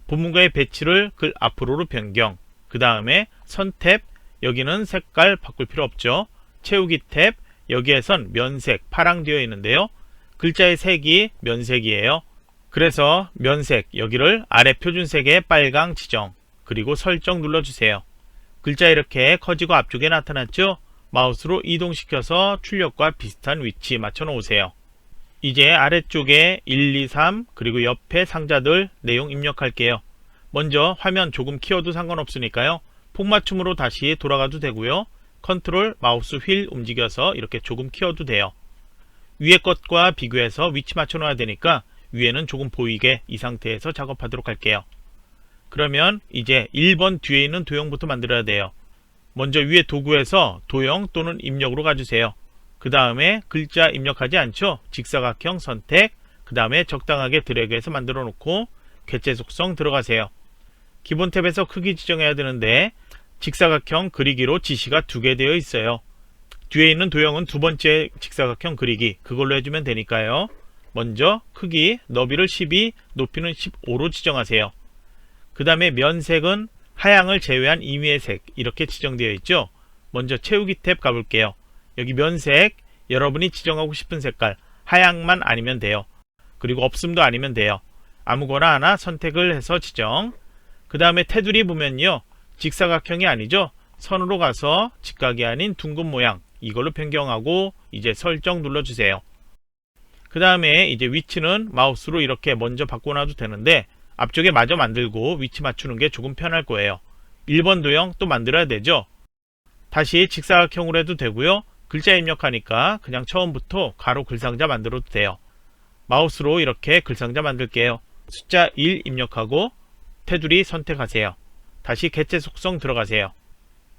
본문과의 배치를 글 앞으로로 변경, 그 다음에 선 탭, 여기는 색깔 바꿀 필요 없죠. 채우기 탭, 여기에선 면색, 파랑 되어 있는데요. 글자의 색이 면색이에요. 그래서 면색, 여기를 아래 표준색의 빨강 지정, 그리고 설정 눌러주세요. 글자 이렇게 커지고 앞쪽에 나타났죠? 마우스로 이동시켜서 출력과 비슷한 위치 맞춰 놓으세요. 이제 아래쪽에 1, 2, 3 그리고 옆에 상자들 내용 입력할게요. 먼저 화면 조금 키워도 상관없으니까요. 폭맞춤으로 다시 돌아가도 되고요. 컨트롤 마우스 휠 움직여서 이렇게 조금 키워도 돼요. 위에 것과 비교해서 위치 맞춰 놔야 되니까 위에는 조금 보이게 이 상태에서 작업하도록 할게요. 그러면 이제 1번 뒤에 있는 도형부터 만들어야 돼요. 먼저 위에 도구에서 도형 또는 입력으로 가주세요. 그 다음에 글자 입력하지 않죠? 직사각형 선택, 그 다음에 적당하게 드래그해서 만들어 놓고 개체 속성 들어가세요. 기본 탭에서 크기 지정해야 되는데 직사각형 그리기로 지시가 2개 되어 있어요. 뒤에 있는 도형은 두 번째 직사각형 그리기 그걸로 해주면 되니까요. 먼저 크기, 너비를 12, 높이는 15로 지정하세요. 그 다음에 면색은 하향을 제외한 임의의 색 이렇게 지정되어 있죠. 먼저 채우기 탭 가볼게요. 여기 면색 여러분이 지정하고 싶은 색깔 하향만 아니면 돼요. 그리고 없음도 아니면 돼요. 아무거나 하나 선택을 해서 지정. 그 다음에 테두리 보면요. 직사각형이 아니죠. 선으로 가서 직각이 아닌 둥근 모양 이걸로 변경하고 이제 설정 눌러주세요. 그 다음에 이제 위치는 마우스로 이렇게 먼저 바꿔놔도 되는데 앞쪽에 마저 만들고 위치 맞추는 게 조금 편할 거예요. 1번 도형 또 만들어야 되죠. 다시 직사각형으로 해도 되고요. 글자 입력하니까 그냥 처음부터 가로 글상자 만들어도 돼요. 마우스로 이렇게 글상자 만들게요. 숫자 1 입력하고 테두리 선택하세요. 다시 개체 속성 들어가세요.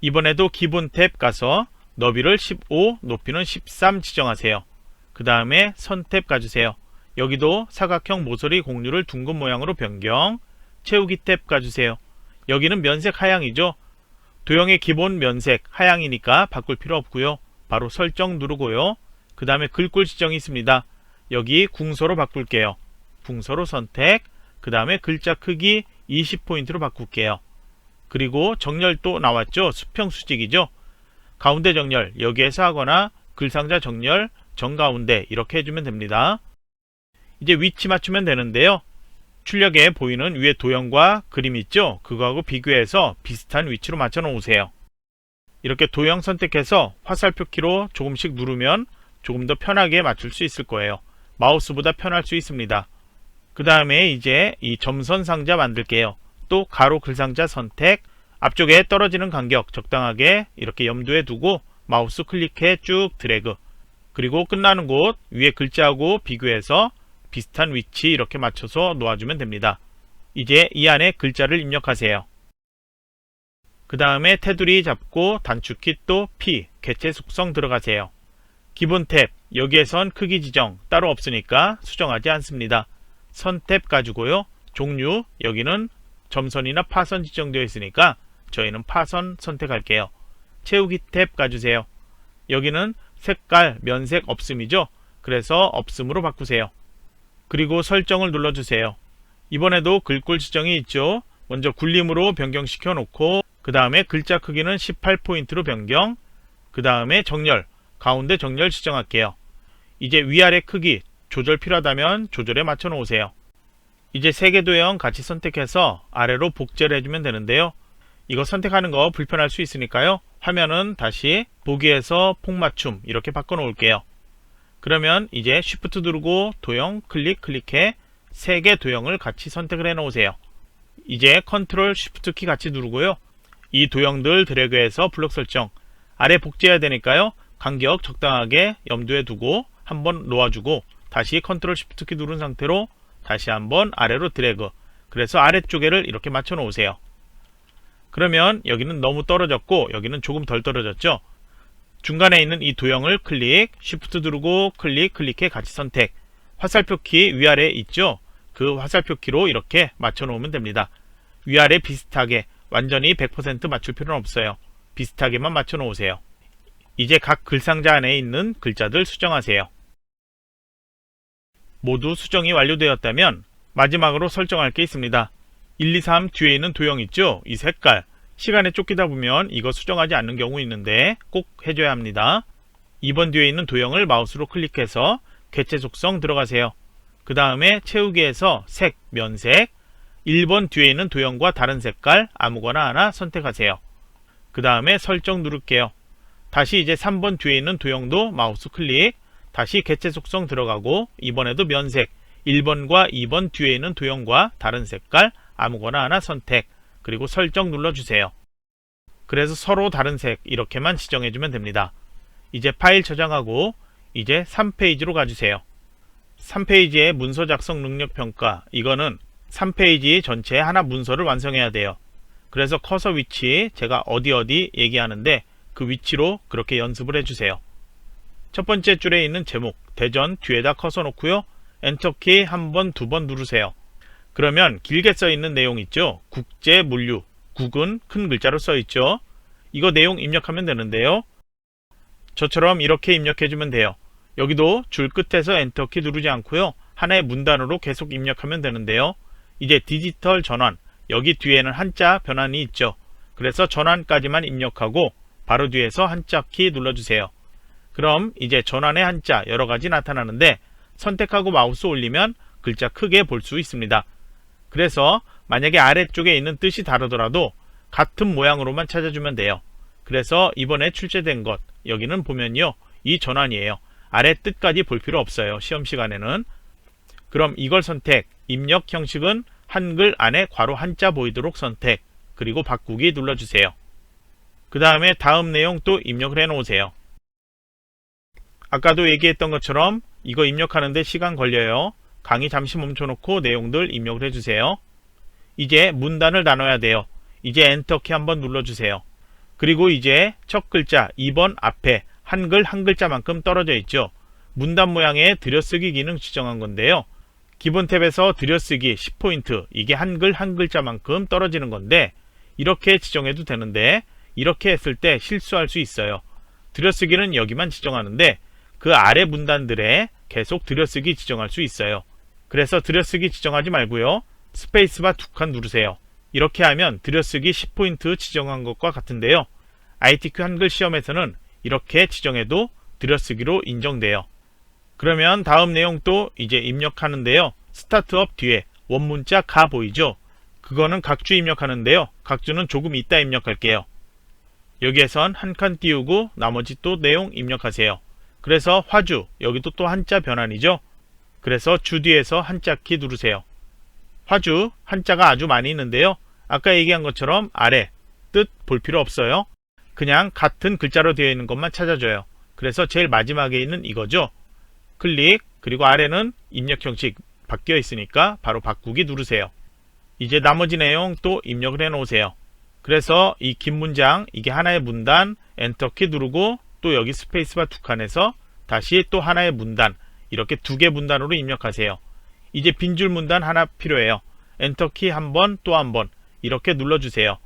이번에도 기본 탭 가서 너비를 15, 높이는 13 지정하세요. 그 다음에 선 탭 가주세요. 여기도 사각형 모서리 공류를 둥근 모양으로 변경, 채우기 탭 가주세요. 여기는 면색 하향이죠. 도형의 기본 면색 하향이니까 바꿀 필요 없고요. 바로 설정 누르고요. 그 다음에 글꼴 지정이 있습니다. 여기 궁서로 바꿀게요. 궁서로 선택, 그 다음에 글자 크기 20포인트로 바꿀게요. 그리고 정렬도 나왔죠. 수평 수직이죠. 가운데 정렬 여기에서 하거나 글상자 정렬 정가운데 이렇게 해주면 됩니다. 이제 위치 맞추면 되는데요. 출력에 보이는 위에 도형과 그림 있죠? 그거하고 비교해서 비슷한 위치로 맞춰 놓으세요. 이렇게 도형 선택해서 화살표 키로 조금씩 누르면 조금 더 편하게 맞출 수 있을 거예요. 마우스보다 편할 수 있습니다. 그 다음에 이제 이 점선 상자 만들게요. 또 가로 글상자 선택, 앞쪽에 떨어지는 간격 적당하게 이렇게 염두에 두고 마우스 클릭해 쭉 드래그, 그리고 끝나는 곳 위에 글자하고 비교해서 비슷한 위치 이렇게 맞춰서 놓아주면 됩니다. 이제 이 안에 글자를 입력하세요. 그 다음에 테두리 잡고 단축키 또 P, 개체 속성 들어가세요. 기본 탭, 여기에선 크기 지정 따로 없으니까 수정하지 않습니다. 선 탭 가지고요. 종류, 여기는 점선이나 파선 지정되어 있으니까 저희는 파선 선택할게요. 채우기 탭 가주세요. 여기는 색깔, 면색 없음이죠. 그래서 없음으로 바꾸세요. 그리고 설정을 눌러주세요. 이번에도 글꼴 지정이 있죠. 먼저 굴림으로 변경시켜 놓고 그 다음에 글자 크기는 18포인트로 변경, 그 다음에 정렬, 가운데 정렬 지정할게요. 이제 위아래 크기 조절 필요하다면 조절에 맞춰 놓으세요. 이제 세 개 도형 같이 선택해서 아래로 복제를 해주면 되는데요. 이거 선택하는 거 불편할 수 있으니까요. 화면은 다시 보기에서 폭맞춤 이렇게 바꿔 놓을게요. 그러면 이제 Shift 누르고 도형 클릭해 세 개 도형을 같이 선택을 해 놓으세요. 이제 Ctrl Shift 키 같이 누르고요. 이 도형들 드래그해서 블록 설정, 아래 복제해야 되니까요. 간격 적당하게 염두에 두고 한번 놓아주고 다시 Ctrl Shift 키 누른 상태로 다시 한번 아래로 드래그, 그래서 아래쪽에를 이렇게 맞춰 놓으세요. 그러면 여기는 너무 떨어졌고 여기는 조금 덜 떨어졌죠. 중간에 있는 이 도형을 Shift 누르고 클릭해 같이 선택, 화살표 키 위아래에 있죠. 그 화살표 키로 이렇게 맞춰 놓으면 됩니다. 위아래 비슷하게 완전히 100% 맞출 필요는 없어요. 비슷하게만 맞춰 놓으세요. 이제 각 글상자 안에 있는 글자들 수정하세요. 모두 수정이 완료되었다면 마지막으로 설정할 게 있습니다. 1, 2, 3 뒤에 있는 도형 있죠? 이 색깔, 시간에 쫓기다 보면 이거 수정하지 않는 경우 있는데 꼭 해줘야 합니다. 2번 뒤에 있는 도형을 마우스로 클릭해서 개체 속성 들어가세요. 그 다음에 채우기에서 색, 면색, 1번 뒤에 있는 도형과 다른 색깔 아무거나 하나 선택하세요. 그 다음에 설정 누를게요. 다시 이제 3번 뒤에 있는 도형도 마우스 클릭, 다시 개체 속성 들어가고 이번에도 면색, 1번과 2번 뒤에 있는 도형과 다른 색깔 아무거나 하나 선택, 그리고 설정 눌러주세요. 그래서 서로 다른 색 이렇게만 지정해주면 됩니다. 이제 파일 저장하고 이제 3페이지로 가주세요. 3페이지의 문서 작성 능력 평가, 이거는 3페이지 전체에 하나 문서를 완성해야 돼요. 그래서 커서 위치 제가 어디 얘기하는데 그 위치로 그렇게 연습을 해주세요. 첫 번째 줄에 있는 제목 대전 뒤에다 커서 놓고요. 엔터키 한 번, 두 번 누르세요. 그러면 길게 써 있는 내용 있죠. 국제 물류, 국은 큰 글자로 써 있죠. 이거 내용 입력하면 되는데요. 저처럼 이렇게 입력해주면 돼요. 여기도 줄 끝에서 엔터키 누르지 않고요. 하나의 문단으로 계속 입력하면 되는데요. 이제 디지털 전환, 여기 뒤에는 한자 변환이 있죠. 그래서 전환까지만 입력하고 바로 뒤에서 한자 키 눌러주세요. 그럼 이제 전환의 한자 여러가지 나타나는데 선택하고 마우스 올리면 글자 크게 볼 수 있습니다. 그래서 만약에 아래쪽에 있는 뜻이 다르더라도 같은 모양으로만 찾아주면 돼요. 그래서 이번에 출제된 것 여기는 보면요, 이 전환이에요. 아래 뜻까지 볼 필요 없어요. 시험 시간에는. 그럼 이걸 선택, 입력 형식은 한글 안에 괄호 한자 보이도록 선택, 그리고 바꾸기 눌러주세요. 그 다음에 다음 내용 또 입력을 해 놓으세요. 아까도 얘기했던 것처럼 이거 입력하는데 시간 걸려요. 강의 잠시 멈춰놓고 내용들 입력을 해주세요. 이제 문단을 나눠야 돼요. 이제 엔터키 한번 눌러주세요. 그리고 이제 첫 글자 2번 앞에 한글 한 글자만큼 떨어져 있죠. 문단 모양의 들여쓰기 기능 지정한 건데요. 기본 탭에서 들여쓰기 10포인트, 이게 한글 한 글자만큼 떨어지는 건데 이렇게 지정해도 되는데 이렇게 했을 때 실수할 수 있어요. 들여쓰기는 여기만 지정하는데 그 아래 문단들에 계속 들여쓰기 지정할 수 있어요. 그래서 들여쓰기 지정하지 말고요. 스페이스바 2칸 누르세요. 이렇게 하면 들여쓰기 10포인트 지정한 것과 같은데요. ITQ 한글 시험에서는 이렇게 지정해도 들여쓰기로 인정돼요. 그러면 다음 내용 또 이제 입력하는데요. 스타트업 뒤에 원문자 가 보이죠? 그거는 각주 입력하는데요. 각주는 조금 이따 입력할게요. 여기에선 한 칸 띄우고 나머지 또 내용 입력하세요. 그래서 화주, 여기도 또 한자 변환이죠. 그래서 주 뒤에서 한자 키 누르세요. 화주, 한자가 아주 많이 있는데요. 아까 얘기한 것처럼 아래, 뜻 볼 필요 없어요. 그냥 같은 글자로 되어 있는 것만 찾아줘요. 그래서 제일 마지막에 있는 이거죠. 클릭, 그리고 아래는 입력 형식 바뀌어 있으니까 바로 바꾸기 누르세요. 이제 나머지 내용 또 입력을 해 놓으세요. 그래서 이 긴 문장, 이게 하나의 문단, 엔터키 누르고 또 여기 스페이스바 2칸에서 다시 또 하나의 문단, 이렇게 2개 문단으로 입력하세요. 이제 빈줄 문단 하나 필요해요. 엔터키 한 번, 또 한 번 이렇게 눌러주세요.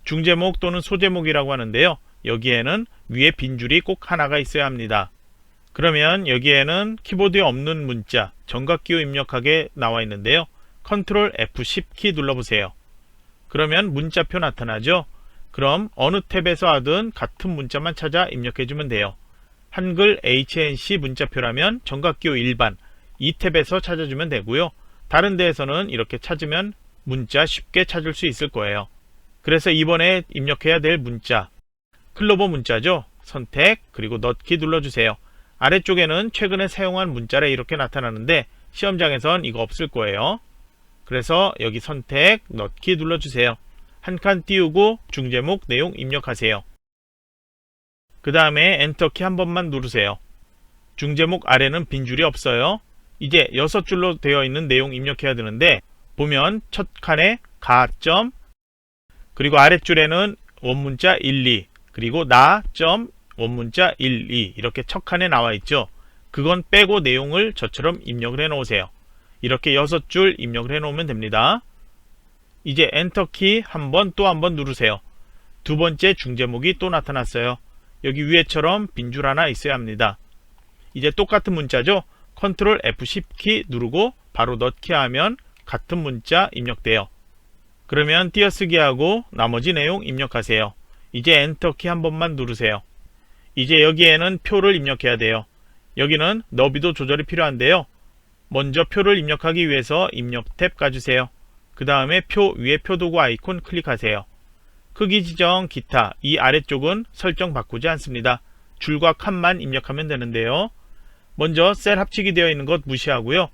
중제목 또는 소제목이라고 하는데요. 여기에는 위에 빈줄이 꼭 하나가 있어야 합니다. 그러면 여기에는 키보드에 없는 문자, 정각기호 입력하게 나와 있는데요. Ctrl F10 키 눌러보세요. 그러면 문자표 나타나죠. 그럼 어느 탭에서 하든 같은 문자만 찾아 입력해주면 돼요. 한글 HNC 문자표라면 정각기호 일반 이 탭에서 찾아주면 되고요. 다른 데에서는 이렇게 찾으면 문자 쉽게 찾을 수 있을 거예요. 그래서 이번에 입력해야 될 문자, 클로버 문자죠. 선택 그리고 넣기 눌러주세요. 아래쪽에는 최근에 사용한 문자래 이렇게 나타나는데 시험장에선 이거 없을 거예요. 그래서 여기 선택 넣기 눌러주세요. 한 칸 띄우고 중제목 내용 입력하세요. 그 다음에 엔터키 한 번만 누르세요. 중제목 아래는 빈줄이 없어요. 이제 6줄로 되어 있는 내용 입력해야 되는데 보면 첫 칸에 가점 그리고 아랫줄에는 원문자 1, 2 그리고 나.점 원문자 1, 2 이렇게 첫 칸에 나와 있죠. 그건 빼고 내용을 저처럼 입력을 해 놓으세요. 이렇게 6줄 입력을 해 놓으면 됩니다. 이제 엔터키 한 번 또 한 번 누르세요. 두 번째 중제목이 또 나타났어요. 여기 위에처럼 빈줄 하나 있어야 합니다. 이제 똑같은 문자죠. 컨트롤 F10키 누르고 바로 넣기 하면 같은 문자 입력돼요. 그러면 띄어쓰기 하고 나머지 내용 입력하세요. 이제 엔터키 한 번만 누르세요. 이제 여기에는 표를 입력해야 돼요. 여기는 너비도 조절이 필요한데요. 먼저 표를 입력하기 위해서 입력 탭 가주세요. 그 다음에 표 위에 표도구 아이콘 클릭하세요. 크기 지정 기타 이 아래쪽은 설정 바꾸지 않습니다. 줄과 칸만 입력하면 되는데요. 먼저 셀 합치기 되어 있는 것 무시하고요.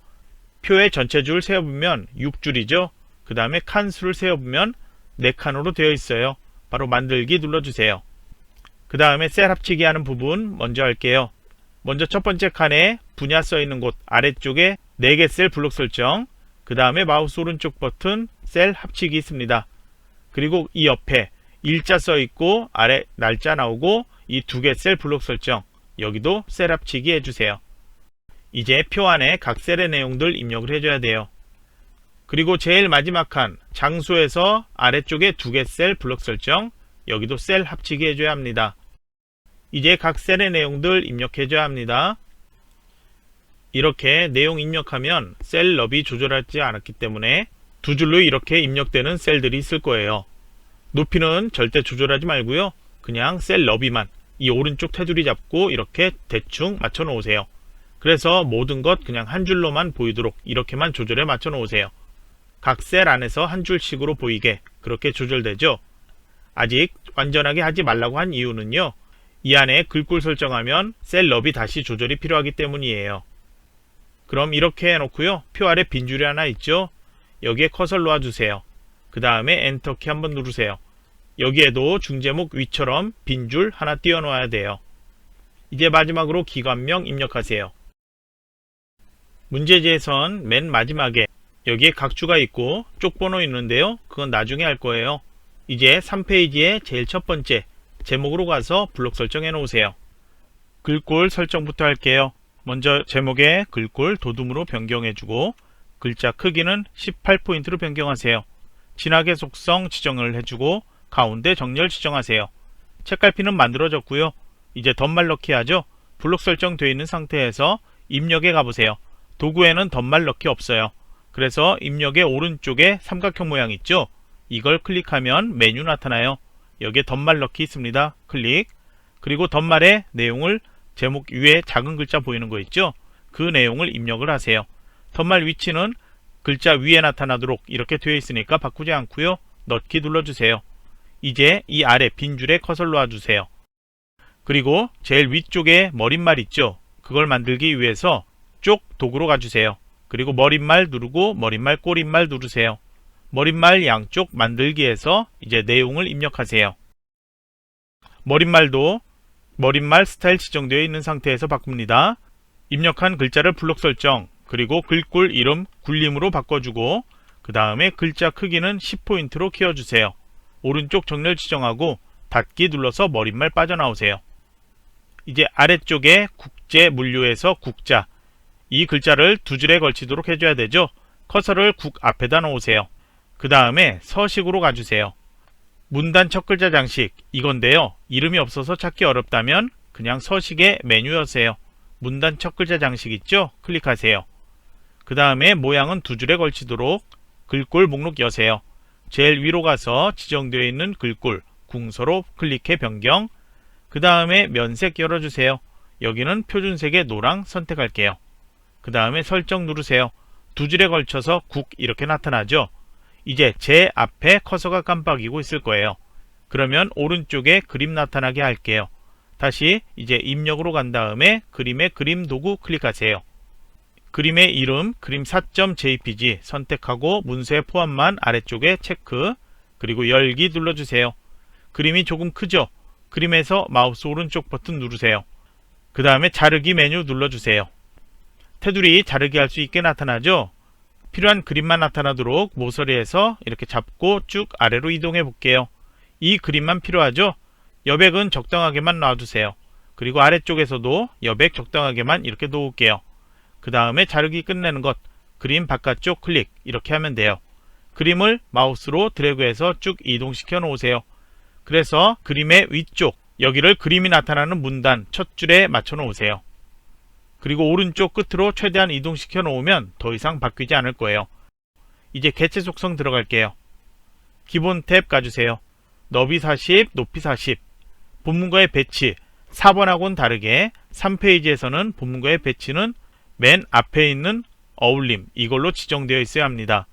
표의 전체 줄 세어보면 6줄이죠. 그 다음에 칸 수를 세어보면 4칸으로 되어 있어요. 바로 만들기 눌러주세요. 그 다음에 셀 합치기 하는 부분 먼저 할게요. 먼저 첫 번째 칸에 분야 써 있는 곳 아래쪽에 4개 셀 블록 설정, 그 다음에 마우스 오른쪽 버튼 셀 합치기 있습니다. 그리고 이 옆에 일자 써 있고 아래 날짜 나오고 이 2개 셀 블록 설정, 여기도 셀 합치기 해주세요. 이제 표 안에 각 셀의 내용들 입력을 해줘야 돼요. 그리고 제일 마지막 칸 장소에서 아래쪽에 2개 셀 블록 설정, 여기도 셀 합치기 해줘야 합니다. 이제 각 셀의 내용들 입력해줘야 합니다. 이렇게 내용 입력하면 셀 너비 조절하지 않았기 때문에 두 줄로 이렇게 입력되는 셀들이 있을 거예요. 높이는 절대 조절하지 말고요. 그냥 셀 너비만 이 오른쪽 테두리 잡고 이렇게 대충 맞춰 놓으세요. 그래서 모든 것 그냥 한 줄로만 보이도록 이렇게만 조절해 맞춰 놓으세요. 각 셀 안에서 한 줄씩으로 보이게 그렇게 조절되죠. 아직 완전하게 하지 말라고 한 이유는요. 이 안에 글꼴 설정하면 셀 너비 다시 조절이 필요하기 때문이에요. 그럼 이렇게 해놓고요. 표 아래 빈줄이 하나 있죠. 여기에 커서를 놓아주세요. 그 다음에 엔터키 한번 누르세요. 여기에도 중제목 위처럼 빈줄 하나 띄워 놓아야 돼요. 이제 마지막으로 기관명 입력하세요. 문제지에선 맨 마지막에 여기에 각주가 있고 쪽번호 있는데요. 그건 나중에 할 거예요. 이제 3페이지의 제일 첫 번째 제목으로 가서 블록 설정해 놓으세요. 글꼴 설정부터 할게요. 먼저 제목에 글꼴 도둠으로 변경해주고 글자 크기는 18포인트로 변경하세요. 진하게 속성 지정을 해주고 가운데 정렬 지정하세요. 책갈피는 만들어졌고요. 이제 덧말 넣기 하죠. 블록 설정되어 있는 상태에서 입력에 가보세요. 도구에는 덧말 넣기 없어요. 그래서 입력의 오른쪽에 삼각형 모양 있죠. 이걸 클릭하면 메뉴 나타나요. 여기에 덧말 넣기 있습니다. 클릭. 그리고 덧말의 내용을 제목 위에 작은 글자 보이는 거 있죠. 그 내용을 입력을 하세요. 덧말 위치는 글자 위에 나타나도록 이렇게 되어 있으니까 바꾸지 않고요. 넣기 눌러주세요. 이제 이 아래 빈줄에 커서를 놔주세요. 그리고 제일 위쪽에 머릿말 있죠. 그걸 만들기 위해서 쪽 도구로 가주세요. 그리고 머릿말 누르고 머릿말 꼬릿말 누르세요. 머릿말 양쪽 만들기에서 이제 내용을 입력하세요. 머릿말도 머릿말 스타일 지정되어 있는 상태에서 바꿉니다. 입력한 글자를 블록 설정, 그리고 글꼴 이름 굴림으로 바꿔주고 그 다음에 글자 크기는 10포인트로 키워주세요. 오른쪽 정렬 지정하고 닫기 눌러서 머릿말 빠져나오세요. 이제 아래쪽에 국제 물류에서 국자, 이 글자를 두 줄에 걸치도록 해줘야 되죠. 커서를 국 앞에다 놓으세요. 그 다음에 서식으로 가주세요. 문단 첫 글자 장식 이건데요. 이름이 없어서 찾기 어렵다면 그냥 서식의 메뉴 여세요. 문단 첫 글자 장식 있죠? 클릭하세요. 그 다음에 모양은 두 줄에 걸치도록 글꼴 목록 여세요. 제일 위로 가서 지정되어 있는 글꼴 궁서로 클릭해 변경. 그 다음에 면색 열어주세요. 여기는 표준색의 노랑 선택할게요. 그 다음에 설정 누르세요. 두 줄에 걸쳐서 국 이렇게 나타나죠. 이제 제 앞에 커서가 깜빡이고 있을 거예요. 그러면 오른쪽에 그림 나타나게 할게요. 다시 이제 입력으로 간 다음에 그림의 그림 도구 클릭하세요. 그림의 이름 그림4.jpg 선택하고 문서의 포함만 아래쪽에 체크, 그리고 열기 눌러주세요. 그림이 조금 크죠? 그림에서 마우스 오른쪽 버튼 누르세요. 그 다음에 자르기 메뉴 눌러주세요. 테두리 자르기 할 수 있게 나타나죠? 필요한 그림만 나타나도록 모서리에서 이렇게 잡고 쭉 아래로 이동해 볼게요. 이 그림만 필요하죠? 여백은 적당하게만 놔두세요. 그리고 아래쪽에서도 여백 적당하게만 이렇게 놓을게요. 그 다음에 자르기 끝내는 것, 그림 바깥쪽 클릭 이렇게 하면 돼요. 그림을 마우스로 드래그해서 쭉 이동시켜 놓으세요. 그래서 그림의 위쪽, 여기를 그림이 나타나는 문단 첫 줄에 맞춰 놓으세요. 그리고 오른쪽 끝으로 최대한 이동시켜 놓으면 더 이상 바뀌지 않을 거예요. 이제 개체 속성 들어갈게요. 기본 탭 가주세요. 너비 40, 높이 40. 본문과의 배치 4번하고는 다르게 3페이지에서는 본문과의 배치는 맨 앞에 있는 어울림 이걸로 지정되어 있어야 합니다.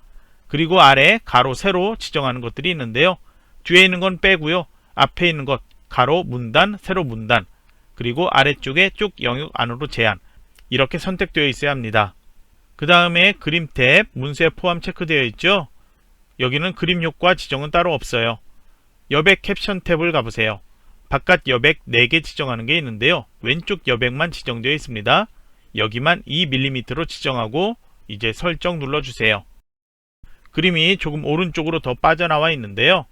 그리고 아래 가로 세로 지정하는 것들이 있는데요. 뒤에 있는 건 빼고요. 앞에 있는 것 가로 문단, 세로 문단, 그리고 아래쪽에 쭉 영역 안으로 제한 이렇게 선택되어 있어야 합니다. 그 다음에 그림 탭 문서에 포함 체크되어 있죠. 여기는 그림 효과 지정은 따로 없어요. 여백 캡션 탭을 가보세요. 바깥 여백 4개 지정하는 게 있는데요. 왼쪽 여백만 지정되어 있습니다. 여기만 2mm로 지정하고 이제 설정 눌러주세요. 그림이 조금 오른쪽으로 더 빠져나와 있는데요.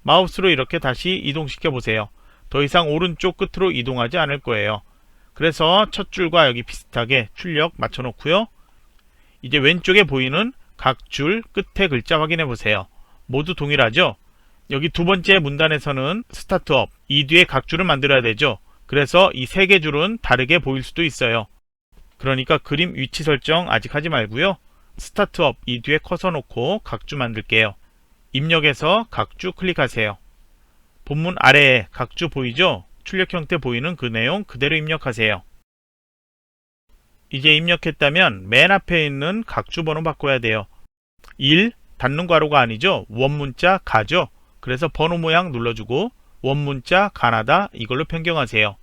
마우스로 이렇게 다시 이동시켜 보세요. 더 이상 오른쪽 끝으로 이동하지 않을 거예요. 그래서 첫 줄과 여기 비슷하게 출력 맞춰 놓고요. 이제 왼쪽에 보이는 각 줄 끝에 글자 확인해 보세요. 모두 동일하죠? 여기 두 번째 문단에서는 스타트업 이 뒤에 각 줄을 만들어야 되죠. 그래서 이 3개 줄은 다르게 보일 수도 있어요. 그러니까 그림 위치 설정 아직 하지 말고요. 스타트업 이 뒤에 커서 놓고 각주 만들게요. 입력해서 각주 클릭하세요. 본문 아래에 각주 보이죠? 출력 형태 보이는 그 내용 그대로 입력하세요. 이제 입력했다면 맨 앞에 있는 각주 번호 바꿔야 돼요. 1 닫는 괄호가 아니죠? 원문자 가죠? 그래서 번호 모양 눌러주고 원문자 가나다 이걸로 변경하세요.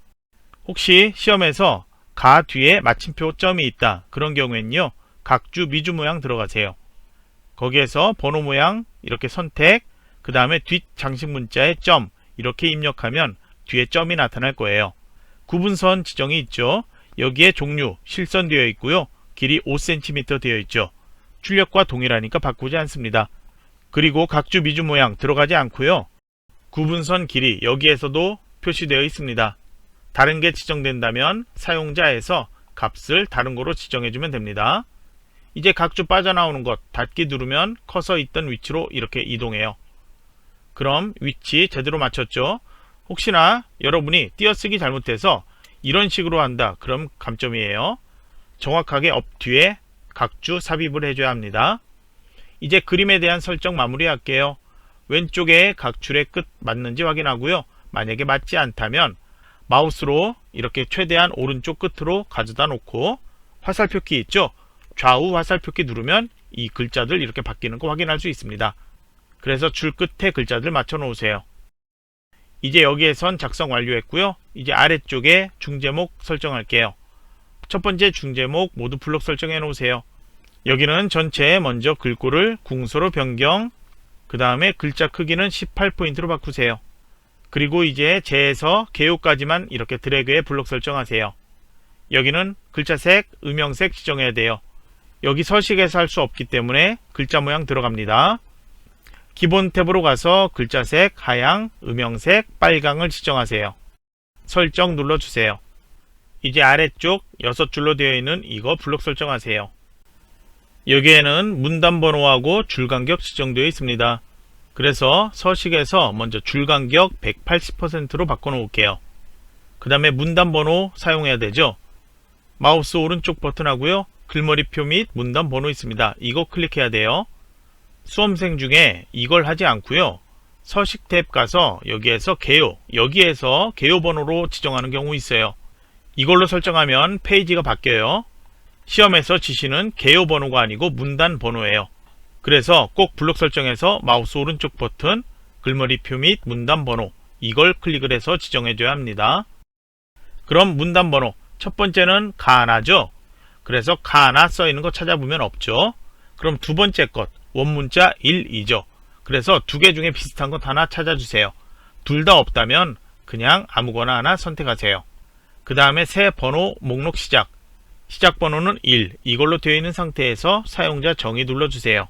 혹시 시험에서 가 뒤에 마침표 점이 있다 그런 경우에는요. 각주 미주 모양 들어가세요. 거기에서 번호 모양 이렇게 선택, 그 다음에 뒷 장식 문자에 점 이렇게 입력하면 뒤에 점이 나타날 거예요. 구분선 지정이 있죠. 여기에 종류 실선 되어 있고요. 길이 5cm 되어 있죠. 출력과 동일하니까 바꾸지 않습니다. 그리고 각주 미주 모양 들어가지 않고요. 구분선 길이 여기에서도 표시되어 있습니다. 다른 게 지정된다면 사용자에서 값을 다른 거로 지정해주면 됩니다. 이제 각주 빠져나오는 것 닫기 누르면 커서 있던 위치로 이렇게 이동해요. 그럼 위치 제대로 맞췄죠? 혹시나 여러분이 띄어쓰기 잘못해서 이런 식으로 한다 그럼 감점이에요. 정확하게 업 뒤에 각주 삽입을 해줘야 합니다. 이제 그림에 대한 설정 마무리할게요. 왼쪽에 각줄의 끝 맞는지 확인하고요. 만약에 맞지 않다면 마우스로 이렇게 최대한 오른쪽 끝으로 가져다 놓고 화살표 키 있죠? 좌우 화살표 키 누르면 이 글자들 이렇게 바뀌는 거 확인할 수 있습니다. 그래서 줄 끝에 글자들 맞춰 놓으세요. 이제 여기에선 작성 완료했고요. 이제 아래쪽에 중제목 설정할게요. 첫 번째 중제목 모두 블록 설정해 놓으세요. 여기는 전체 먼저 글꼴을 궁서로 변경, 그 다음에 글자 크기는 18포인트로 바꾸세요. 그리고 이제 제에서 개요까지만 이렇게 드래그해 블록 설정하세요. 여기는 글자색, 음영색 지정해야 돼요. 여기 서식에서 할 수 없기 때문에 글자 모양 들어갑니다. 기본 탭으로 가서 글자색, 하양, 음영색, 빨강을 지정하세요. 설정 눌러주세요. 이제 아래쪽 6줄로 되어 있는 이거 블록 설정하세요. 여기에는 문단 번호하고 줄 간격 지정되어 있습니다. 그래서 서식에서 먼저 줄 간격 180%로 바꿔 놓을게요. 그 다음에 문단 번호 사용해야 되죠. 마우스 오른쪽 버튼 하고요. 글머리표 및 문단 번호 있습니다. 이거 클릭해야 돼요. 수험생 중에 이걸 하지 않고요. 서식 탭 가서 여기에서 개요, 여기에서 개요 번호로 지정하는 경우 있어요. 이걸로 설정하면 페이지가 바뀌어요. 시험에서 지시는 개요 번호가 아니고 문단 번호예요. 그래서 꼭 블록 설정에서 마우스 오른쪽 버튼 글머리표 및 문단 번호 이걸 클릭을 해서 지정해줘야 합니다. 그럼 문단 번호 첫 번째는 가나죠. 그래서 가나 써있는 거 찾아보면 없죠. 그럼 두 번째 것 원문자 1, 2죠. 그래서 두 개 중에 비슷한 것 하나 찾아주세요. 둘 다 없다면 그냥 아무거나 하나 선택하세요. 그 다음에 새 번호 목록 시작 번호는 1 이걸로 되어 있는 상태에서 사용자 정의 눌러주세요.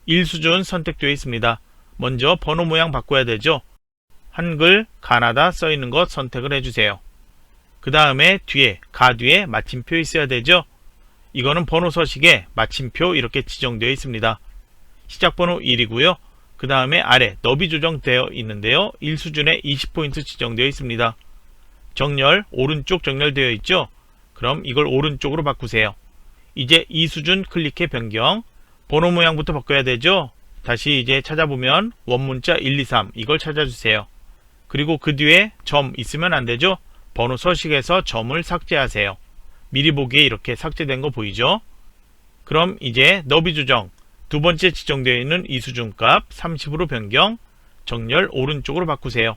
1 수준 선택되어 있습니다. 먼저 번호 모양 바꿔야 되죠. 한글 가나다 써있는 것 선택을 해주세요. 그 다음에 뒤에 가 뒤에 마침표 있어야 되죠. 이거는 번호 서식에 마침표 이렇게 지정되어 있습니다. 시작번호 1이고요. 그 다음에 아래 너비 조정되어 있는데요. 1 수준에 20포인트 지정되어 있습니다. 정렬 오른쪽 정렬되어 있죠. 그럼 이걸 오른쪽으로 바꾸세요. 이제 2 수준 클릭해 변경 번호 모양부터 바꿔야 되죠. 다시 이제 찾아보면 원문자 1, 2, 3 이걸 찾아주세요. 그리고 그 뒤에 점 있으면 안되죠. 번호 서식에서 점을 삭제하세요. 미리 보기에 이렇게 삭제된 거 보이죠? 그럼 이제 너비 조정 두 번째 지정되어 있는 이수준값 30으로 변경 정렬 오른쪽으로 바꾸세요.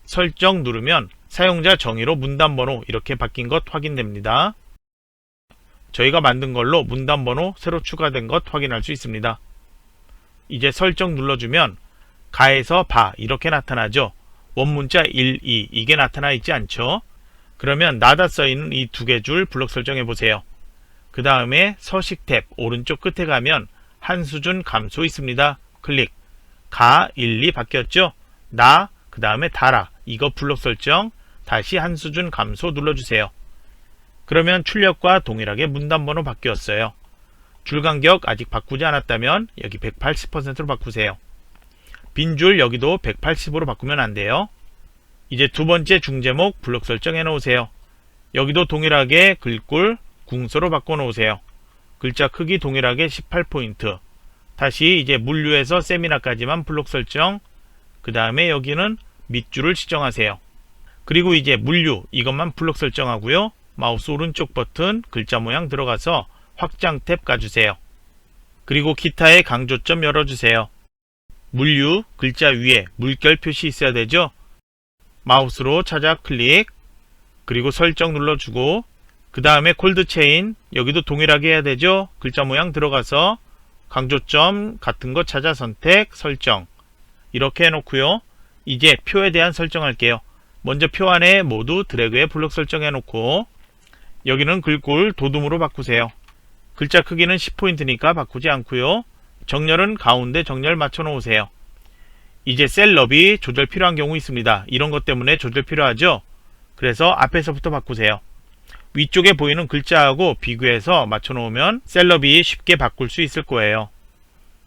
설정 누르면 사용자 정의로 문단 번호 이렇게 바뀐 것 확인됩니다. 저희가 만든 걸로 문단 번호 새로 추가된 것 확인할 수 있습니다. 이제 설정 눌러주면 가에서 바 이렇게 나타나죠. 원문자 1, 2 이게 나타나 있지 않죠? 그러면 나다 써있는 이 두 개 줄 블록 설정해 보세요. 그 다음에 서식 탭 오른쪽 끝에 가면 한 수준 감소 있습니다. 클릭 가 1, 2 바뀌었죠? 나 그 다음에 다라 이거 블록 설정 다시 한 수준 감소 눌러주세요. 그러면 출력과 동일하게 문단 번호 바뀌었어요. 줄 간격 아직 바꾸지 않았다면 여기 180%로 바꾸세요. 빈 줄 여기도 180으로 바꾸면 안 돼요. 이제 두 번째 중제목 블록 설정해 놓으세요. 여기도 동일하게 글꼴 궁서로 바꿔 놓으세요. 글자 크기 동일하게 18포인트. 다시 이제 물류에서 세미나까지만 블록 설정. 그 다음에 여기는 밑줄을 지정하세요. 그리고 이제 물류 이것만 블록 설정하고요. 마우스 오른쪽 버튼 글자 모양 들어가서 확장 탭 가주세요. 그리고 기타의 강조점 열어주세요. 물류 글자 위에 물결 표시 있어야 되죠. 마우스로 찾아 클릭 그리고 설정 눌러주고 그 다음에 콜드 체인 여기도 동일하게 해야 되죠. 글자 모양 들어가서 강조점 같은 거 찾아 선택 설정 이렇게 해놓고요. 이제 표에 대한 설정할게요. 먼저 표 안에 모두 드래그에 블록 설정해 놓고 여기는 글꼴 도둠으로 바꾸세요. 글자 크기는 10포인트니까 바꾸지 않고요. 정렬은 가운데 정렬 맞춰 놓으세요. 이제 셀 너비 조절 필요한 경우 있습니다. 이런 것 때문에 조절 필요하죠. 그래서 앞에서부터 바꾸세요. 위쪽에 보이는 글자하고 비교해서 맞춰 놓으면 셀 너비 쉽게 바꿀 수 있을 거예요.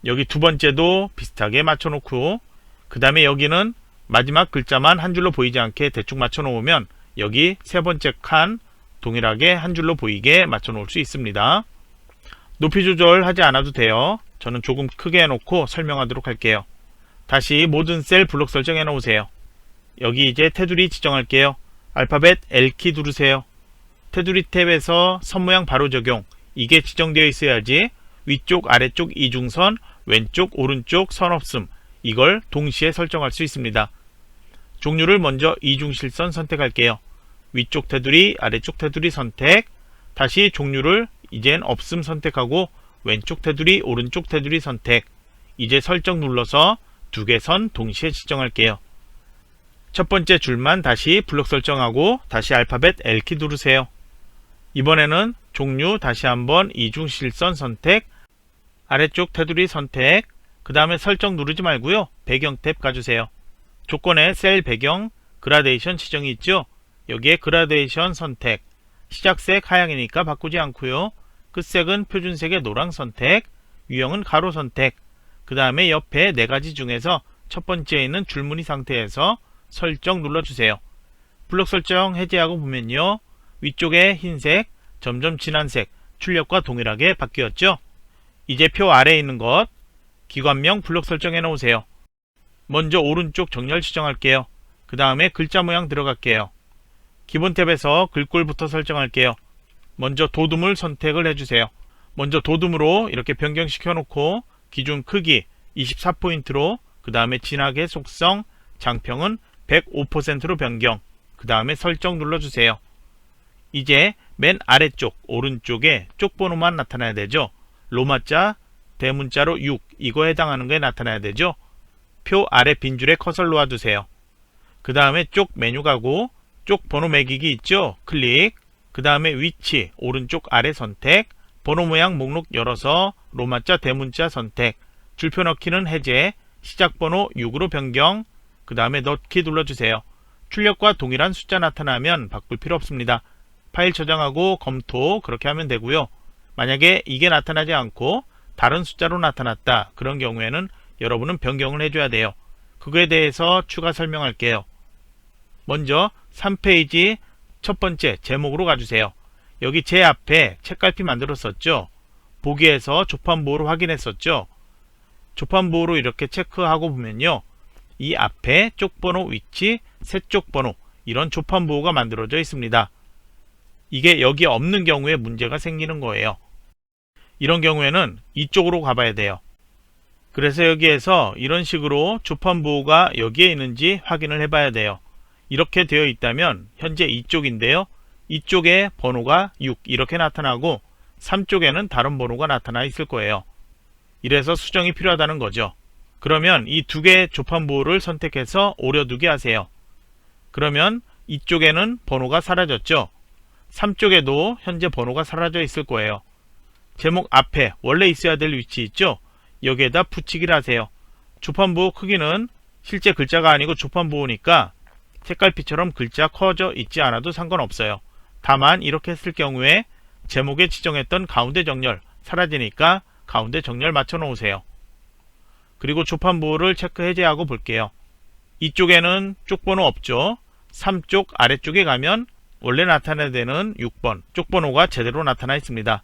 여기 두 번째도 비슷하게 맞춰 놓고 그 다음에 여기는 마지막 글자만 한 줄로 보이지 않게 대충 맞춰 놓으면 여기 세 번째 칸 동일하게 한 줄로 보이게 맞춰 놓을 수 있습니다. 높이 조절하지 않아도 돼요. 저는 조금 크게 해놓고 설명하도록 할게요. 다시 모든 셀 블록 설정해 놓으세요. 여기 이제 테두리 지정할게요. 알파벳 L키 누르세요. 테두리 탭에서 선 모양 바로 적용 이게 지정되어 있어야지 위쪽 아래쪽 이중선 왼쪽 오른쪽 선 없음 이걸 동시에 설정할 수 있습니다. 종류를 먼저 이중실선 선택할게요. 위쪽 테두리 아래쪽 테두리 선택 다시 종류를 이젠 없음 선택하고 왼쪽 테두리 오른쪽 테두리 선택 이제 설정 눌러서 두 개 선 동시에 지정할게요. 첫 번째 줄만 다시 블록 설정하고 다시 알파벳 L키 누르세요. 이번에는 종류 다시 한번 이중실선 선택 아래쪽 테두리 선택 그 다음에 설정 누르지 말고요. 배경 탭 가주세요. 조건에 셀 배경 그라데이션 지정이 있죠. 여기에 그라데이션 선택 시작색 하향이니까 바꾸지 않고요. 끝색은 표준색의 노랑 선택 유형은 가로 선택 그 다음에 옆에 네 가지 중에서 첫 번째에 있는 줄무늬 상태에서 설정 눌러주세요. 블록 설정 해제하고 보면요. 위쪽에 흰색 점점 진한 색 출력과 동일하게 바뀌었죠. 이제 표 아래에 있는 것 기관명 블록 설정해 놓으세요. 먼저 오른쪽 정렬 지정할게요. 그 다음에 글자 모양 들어갈게요. 기본 탭에서 글꼴부터 설정할게요. 먼저 도둠을 선택을 해주세요. 먼저 도둠으로 이렇게 변경시켜 놓고 기준 크기 24포인트로 그 다음에 진하게 속성 장평은 105%로 변경, 그 다음에 설정 눌러주세요. 이제 맨 아래쪽 오른쪽에 쪽번호만 나타나야 되죠. 로마자 대문자로 6 이거에 해당하는 거에 나타나야 되죠. 표 아래 빈줄에 커서를 놓아주세요. 그 다음에 쪽 메뉴 가고 쪽 번호 매기기 있죠. 클릭. 그 다음에 위치 오른쪽 아래 선택, 번호 모양 목록 열어서 로마자 대문자 선택, 줄표 넣기는 해제, 시작 번호 6으로 변경, 그 다음에 넣기 눌러주세요. 출력과 동일한 숫자 나타나면 바꿀 필요 없습니다. 파일 저장하고 검토 그렇게 하면 되고요. 만약에 이게 나타나지 않고 다른 숫자로 나타났다 그런 경우에는 여러분은 변경을 해줘야 돼요. 그거에 대해서 추가 설명할게요. 먼저 3페이지 첫 번째 제목으로 가주세요. 여기 제 앞에 책갈피 만들었었죠. 보기에서 조판부호로 확인했었죠. 조판부호로 이렇게 체크하고 보면요. 이 앞에 쪽번호 위치, 세쪽 번호 이런 조판부호가 만들어져 있습니다. 이게 여기 없는 경우에 문제가 생기는 거예요. 이런 경우에는 이쪽으로 가봐야 돼요. 그래서 여기에서 이런 식으로 조판부호가 여기에 있는지 확인을 해봐야 돼요. 이렇게 되어 있다면 현재 이쪽인데요. 이쪽에 번호가 6 이렇게 나타나고 3쪽에는 다른 번호가 나타나 있을 거예요. 이래서 수정이 필요하다는 거죠. 그러면 이 두 개의 조판부호를 선택해서 오려두게 하세요. 그러면 이쪽에는 번호가 사라졌죠. 3쪽에도 현재 번호가 사라져 있을 거예요. 제목 앞에 원래 있어야 될 위치 있죠. 여기에다 붙이기를 하세요. 조판부호 크기는 실제 글자가 아니고 조판부호니까 색깔피처럼 글자 커져 있지 않아도 상관없어요. 다만 이렇게 했을 경우에 제목에 지정했던 가운데 정렬 사라지니까 가운데 정렬 맞춰 놓으세요. 그리고 조판부호를 체크 해제하고 볼게요. 이쪽에는 쪽번호 없죠. 3쪽 아래쪽에 가면 원래 나타나야 되는 6번 쪽번호가 제대로 나타나 있습니다.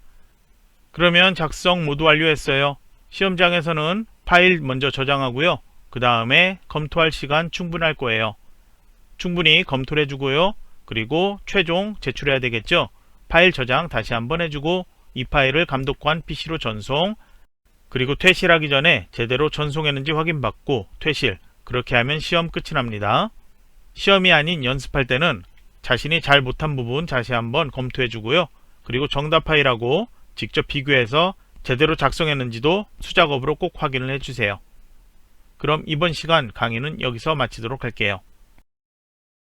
그러면 작성 모두 완료했어요. 시험장에서는 파일 먼저 저장하고요. 그 다음에 검토할 시간 충분할 거예요. 충분히 검토를 해주고요. 그리고 최종 제출해야 되겠죠. 파일 저장 다시 한번 해주고 이 파일을 감독관 PC로 전송, 그리고 퇴실하기 전에 제대로 전송했는지 확인받고 퇴실. 그렇게 하면 시험 끝이 납니다. 시험이 아닌 연습할 때는 자신이 잘 못한 부분 다시 한번 검토해 주고요. 그리고 정답 파일하고 직접 비교해서 제대로 작성했는지도 수작업으로 꼭 확인을 해주세요. 그럼 이번 시간 강의는 여기서 마치도록 할게요.